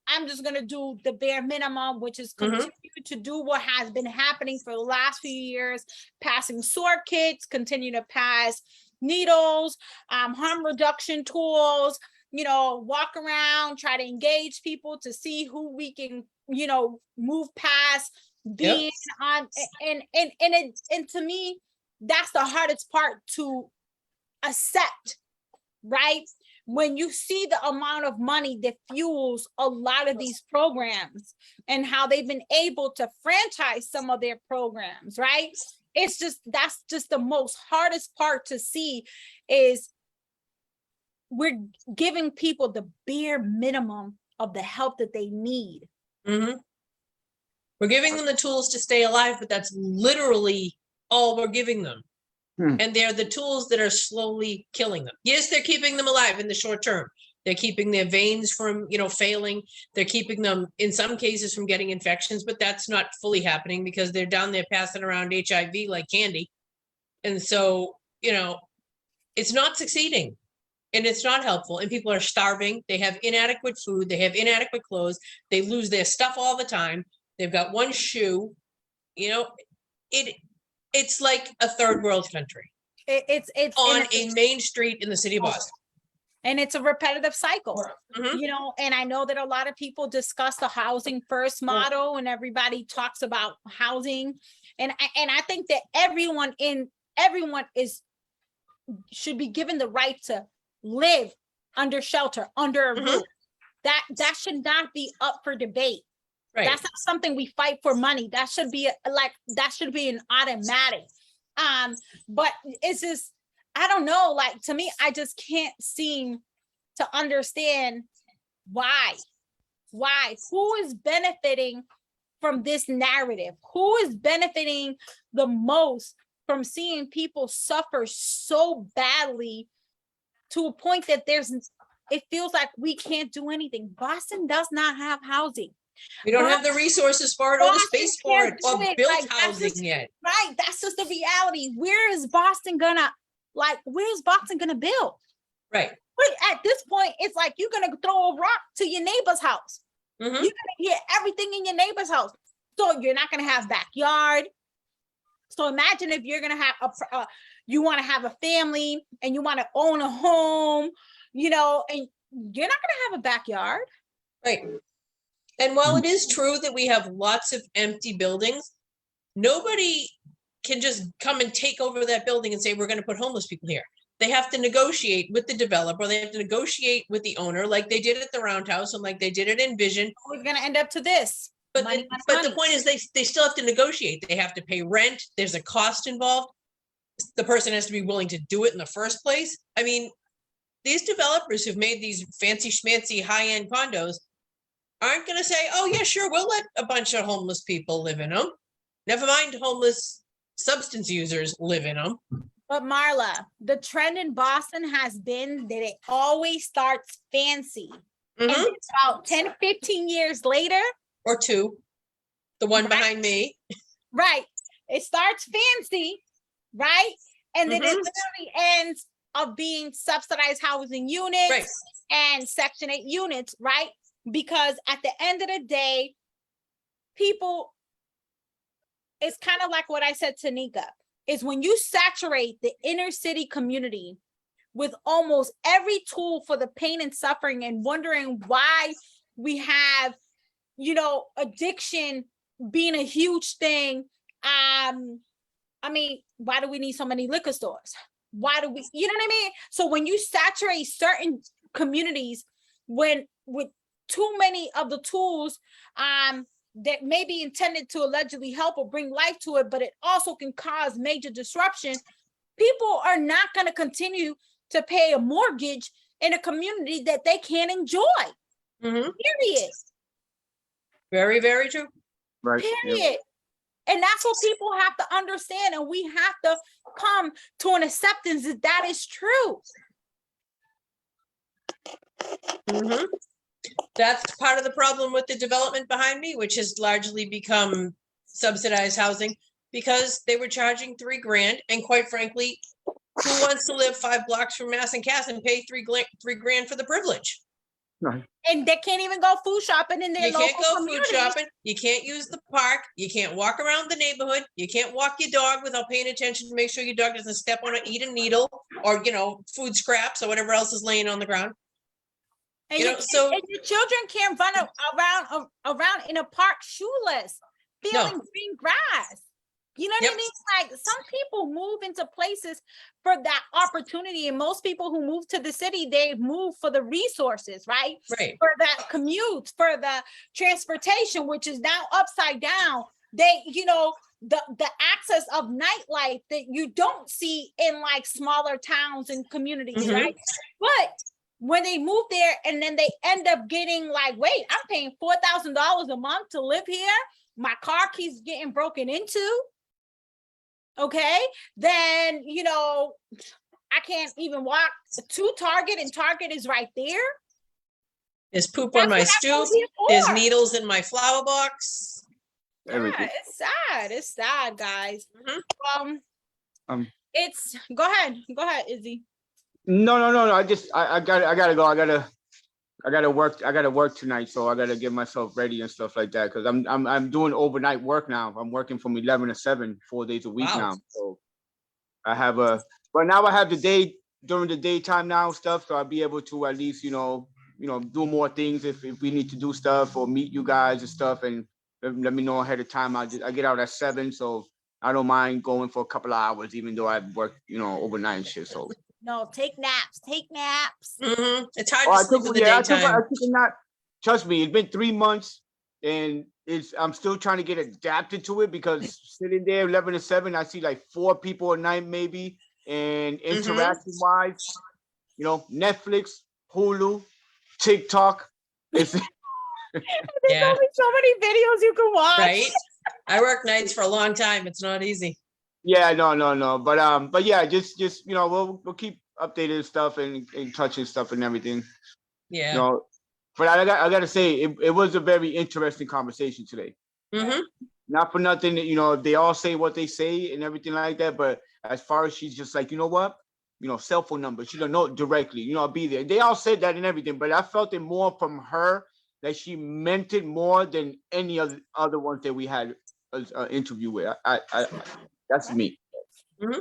Speaker 2: I'm just gonna do the bare minimum, which is continue to do what has been happening for the last few years, passing sword kits, continue to pass needles, harm reduction tools, walk around, try to engage people to see who we can, move past being on. And to me, that's the hardest part to accept, right? When you see the amount of money that fuels a lot of these programs and how they've been able to franchise some of their programs, right? That's just the most hardest part to see, is we're giving people the bare minimum of the help that they need.
Speaker 7: Mm-hmm. We're giving them the tools to stay alive, but that's literally all we're giving them. And they're the tools that are slowly killing them. Yes, they're keeping them alive in the short term. They're keeping their veins from, failing. They're keeping them, in some cases, from getting infections, but that's not fully happening because they're down there passing around HIV like candy. And so, it's not succeeding and it's not helpful. And people are starving. They have inadequate food. They have inadequate clothes. They lose their stuff all the time. They've got one shoe, it's like a third world country.
Speaker 2: It's
Speaker 7: on a main street in the city of Boston.
Speaker 2: And it's a repetitive cycle,
Speaker 7: Mhm.
Speaker 2: and I know that a lot of people discuss the housing first model and everybody talks about housing. And I think that everyone should be given the right to live under shelter, under a roof. That should not be up for debate.
Speaker 7: Right.
Speaker 2: That's not something we fight for money. That should be an automatic. But it's just, I don't know, to me, I just can't seem to understand why, who is benefiting from this narrative? Who is benefiting the most from seeing people suffer so badly to a point that it feels like we can't do anything. Boston does not have housing.
Speaker 7: We don't have the resources for it or the space for it or built housing yet.
Speaker 2: Right. That's just the reality. Where's Boston gonna build?
Speaker 7: Right.
Speaker 2: But at this point, it's like you're gonna throw a rock to your neighbor's house.
Speaker 7: Mhm.
Speaker 2: You're gonna hear everything in your neighbor's house. So you're not gonna have backyard. So imagine if you're gonna have you want to have a family and you want to own a home, and you're not gonna have a backyard.
Speaker 7: Right. And while it is true that we have lots of empty buildings, nobody can just come and take over that building and say, we're going to put homeless people here. They have to negotiate with the developer. They have to negotiate with the owner, like they did at the Roundhouse and like they did it in Vision.
Speaker 2: We're going to end up to this.
Speaker 7: But the point is they still have to negotiate. They have to pay rent. There's a cost involved. The person has to be willing to do it in the first place. I mean, these developers who've made these fancy schmancy high-end condos aren't going to say, oh yeah, sure, we'll let a bunch of homeless people live in them. Never mind homeless substance users live in them.
Speaker 2: But Marla, the trend in Boston has been that it always starts fancy. And about 10, 15 years later.
Speaker 7: Or two, the one behind me.
Speaker 2: Right. It starts fancy, right? And then it literally ends up being subsidized housing units and Section 8 units, right? Because at the end of the day, people, it's kind of like what I said to Nika, is when you saturate the inner city community with almost every tool for the pain and suffering and wondering why we have, addiction being a huge thing. I mean, why do we need so many liquor stores? Why do we, you know what I mean? So when you saturate certain communities with too many of the tools that may be intended to allegedly help or bring life to it, but it also can cause major disruption, people are not going to continue to pay a mortgage in a community that they can't enjoy. Period.
Speaker 7: Very, very true.
Speaker 6: Right.
Speaker 2: Period.
Speaker 6: Yep.
Speaker 2: And that's what people have to understand. And we have to come to an acceptance that that is true.
Speaker 7: Mhm. That's part of the problem with the development behind me, which has largely become subsidized housing because they were charging $3,000. And quite frankly, who wants to live 5 blocks from Mass and Cass and pay $3,000 for the privilege?
Speaker 2: And they can't even go food shopping in their
Speaker 7: You can't
Speaker 2: local
Speaker 7: go food
Speaker 2: community.
Speaker 7: shopping. You can't use the park. You can't walk around the neighborhood. You can't walk your dog without paying attention to make sure your dog doesn't step on or eat a needle or, food scraps or whatever else is laying on the ground.
Speaker 2: And,
Speaker 7: You know,
Speaker 2: your,
Speaker 7: so-
Speaker 2: and your children can't run around in a park shoeless, feeling green grass. You know what
Speaker 7: Yep.
Speaker 2: I mean? Like some people move into places for that opportunity. And most people who move to the city, they move for the resources, right?
Speaker 7: Right.
Speaker 2: For that commute, for the transportation, which is now upside down. They, the access of nightlife that you don't see in like smaller towns and communities,
Speaker 7: Mhm.
Speaker 2: right? But when they move there and then they end up getting like, wait, I'm paying $4,000 a month to live here. My car keeps getting broken into. Okay, then, I can't even walk to Target and Target is right there.
Speaker 7: There's poop
Speaker 2: That's
Speaker 7: on my
Speaker 2: what I
Speaker 7: stoop.
Speaker 2: moved here
Speaker 7: There's
Speaker 2: for.
Speaker 7: needles in my flower box.
Speaker 2: Yeah,
Speaker 6: Everything.
Speaker 2: it's sad. It's sad, guys.
Speaker 7: Mhm.
Speaker 2: It's go ahead, Izzy.
Speaker 6: No. I gotta go. I gotta work tonight, so I gotta get myself ready and stuff like that. Cause I'm doing overnight work now. I'm working from 11 to 7, 4 days a week
Speaker 7: Wow.
Speaker 6: now. So but now I have the day during the daytime now stuff, so I'll be able to at least do more things if we need to do stuff or meet you guys and stuff, and let me know ahead of time. I get out at 7, so I don't mind going for a couple of hours, even though I work overnight and shit. So.
Speaker 2: No, take naps.
Speaker 7: Mhm. It's hard
Speaker 6: Oh,
Speaker 7: to sleep in the
Speaker 6: I took
Speaker 7: daytime.
Speaker 6: a nap. Trust me, it's been 3 months, and I'm still trying to get adapted to it because sitting there 11 to 7, I see like 4 people a night maybe, and interaction wise, Netflix, Hulu, TikTok. It's
Speaker 7: Yeah.
Speaker 2: Only so many videos you can watch.
Speaker 7: Right. I work nights for a long time. It's not easy.
Speaker 6: yeah, no, but yeah, just we'll keep updated stuff and touching stuff and everything.
Speaker 7: Yeah.
Speaker 6: But I gotta say, it was a very interesting conversation today.
Speaker 7: Mhm.
Speaker 6: Not for nothing, they all say what they say and everything like that. But as far as she's just like, what, cell phone number, she don't know it directly, I'll be there. They all said that and everything, but I felt it more from her that she meant it more than any other ones that we had an interview with. I that's me.
Speaker 2: And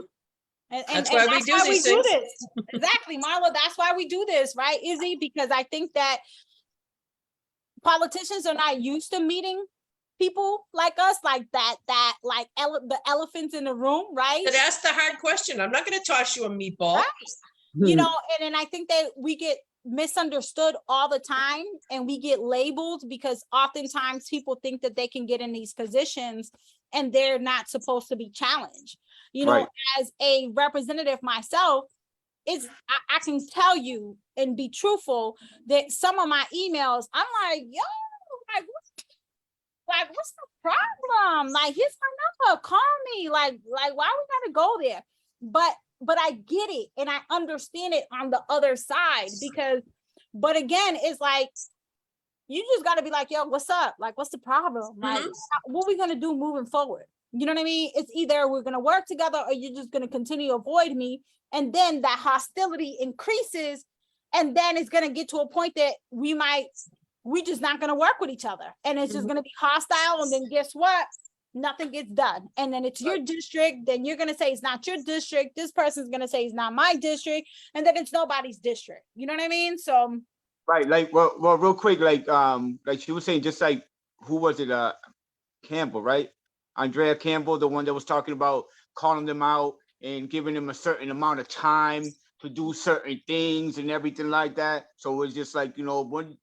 Speaker 7: That's why we do these things.
Speaker 2: this. Exactly, Marla. That's why we do this, right, Izzy? Because I think that politicians are not used to meeting people like us, like that, the elephants in the room, right?
Speaker 7: But ask the hard question. I'm not going to toss you a meatball.
Speaker 2: And I think that we get misunderstood all the time and we get labeled because oftentimes people think that they can get in these positions and they're not supposed to be challenged.
Speaker 6: Right.
Speaker 2: As a representative myself, I can tell you and be truthful that some of my emails, I'm like, yo, what's the problem? Like, here's my number, call me. Like, why we gotta go there? But I get it and I understand it on the other side but again, it's like, you just gotta be like, yo, what's up? Like, what's the problem? Like, what are we gonna do moving forward? You know what I mean? It's either we're gonna work together or you're just gonna continue to avoid me. And then that hostility increases. And then it's gonna get to a point that we just not gonna work with each other. And it's just gonna be hostile. And then guess what? Nothing gets done. And then it's your district. Then you're gonna say it's not your district. This person's gonna say it's not my district. And then it's nobody's district. You know what I mean? So
Speaker 6: Right, like well, real quick, like she was saying, just like who was it? Campbell, right? Andrea Campbell, the one that was talking about calling them out and giving them a certain amount of time to do certain things and everything like that. So it's just like, when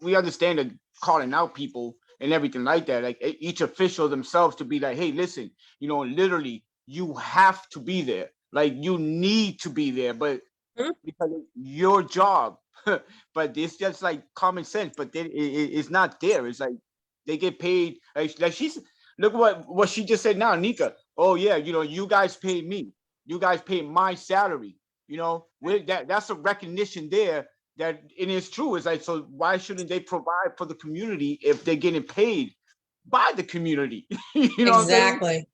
Speaker 6: we understand the calling out people and everything like that, like each official themselves to be like, hey, listen, literally you have to be there. Like you need to be there, but because it's your job. But it's just like common sense, but then it's not there. It's like they get paid. Like Look what she just said now, Nika. Oh yeah, you guys paid me. You guys paid my salary. That's a recognition there that it is true. It's like, so why shouldn't they provide for the community if they're getting paid by the community? You know what I'm saying?
Speaker 7: Exactly.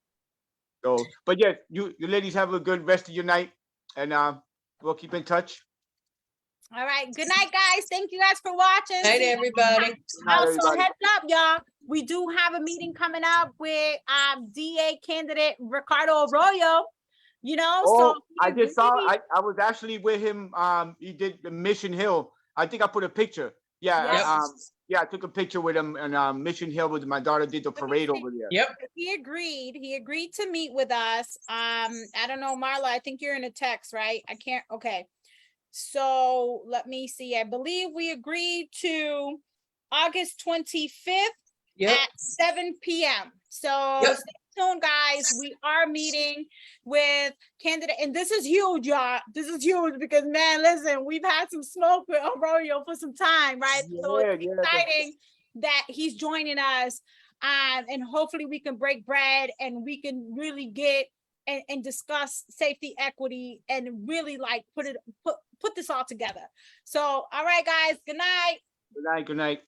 Speaker 6: So, but yeah, you ladies have a good rest of your night, and we'll keep in touch.
Speaker 2: All right. Good night, guys. Thank you guys for watching.
Speaker 7: Night,
Speaker 2: See you
Speaker 7: everybody.
Speaker 6: Good night,
Speaker 2: Also,
Speaker 6: everybody.
Speaker 2: heads up, y'all. We do have a meeting coming up with DA candidate Ricardo Arroyo.
Speaker 6: Oh,
Speaker 2: So
Speaker 6: I just saw. I was actually with him. He did the Mission Hill. I think I put a picture. Yeah.
Speaker 2: Yes.
Speaker 6: Yeah, I took a picture with him and Mission Hill with my daughter did the parade over there.
Speaker 7: Yep.
Speaker 2: He agreed to meet with us. I don't know, Marla, I think you're in a text, right? I can't. Okay. So let me see. I believe we agreed to August 25th
Speaker 7: Yep.
Speaker 2: at 7 p.m. So
Speaker 7: Yep.
Speaker 2: stay tuned, guys. We are meeting with candidate, and this is huge, y'all. This is huge because, man, listen, we've had some smoke with Arroyo for some time, right? So it's exciting that he's joining us, and hopefully we can break bread and we can really get and discuss safety, equity, and really like put this all together. So, all right, guys. Good night.
Speaker 6: Good night. Good night.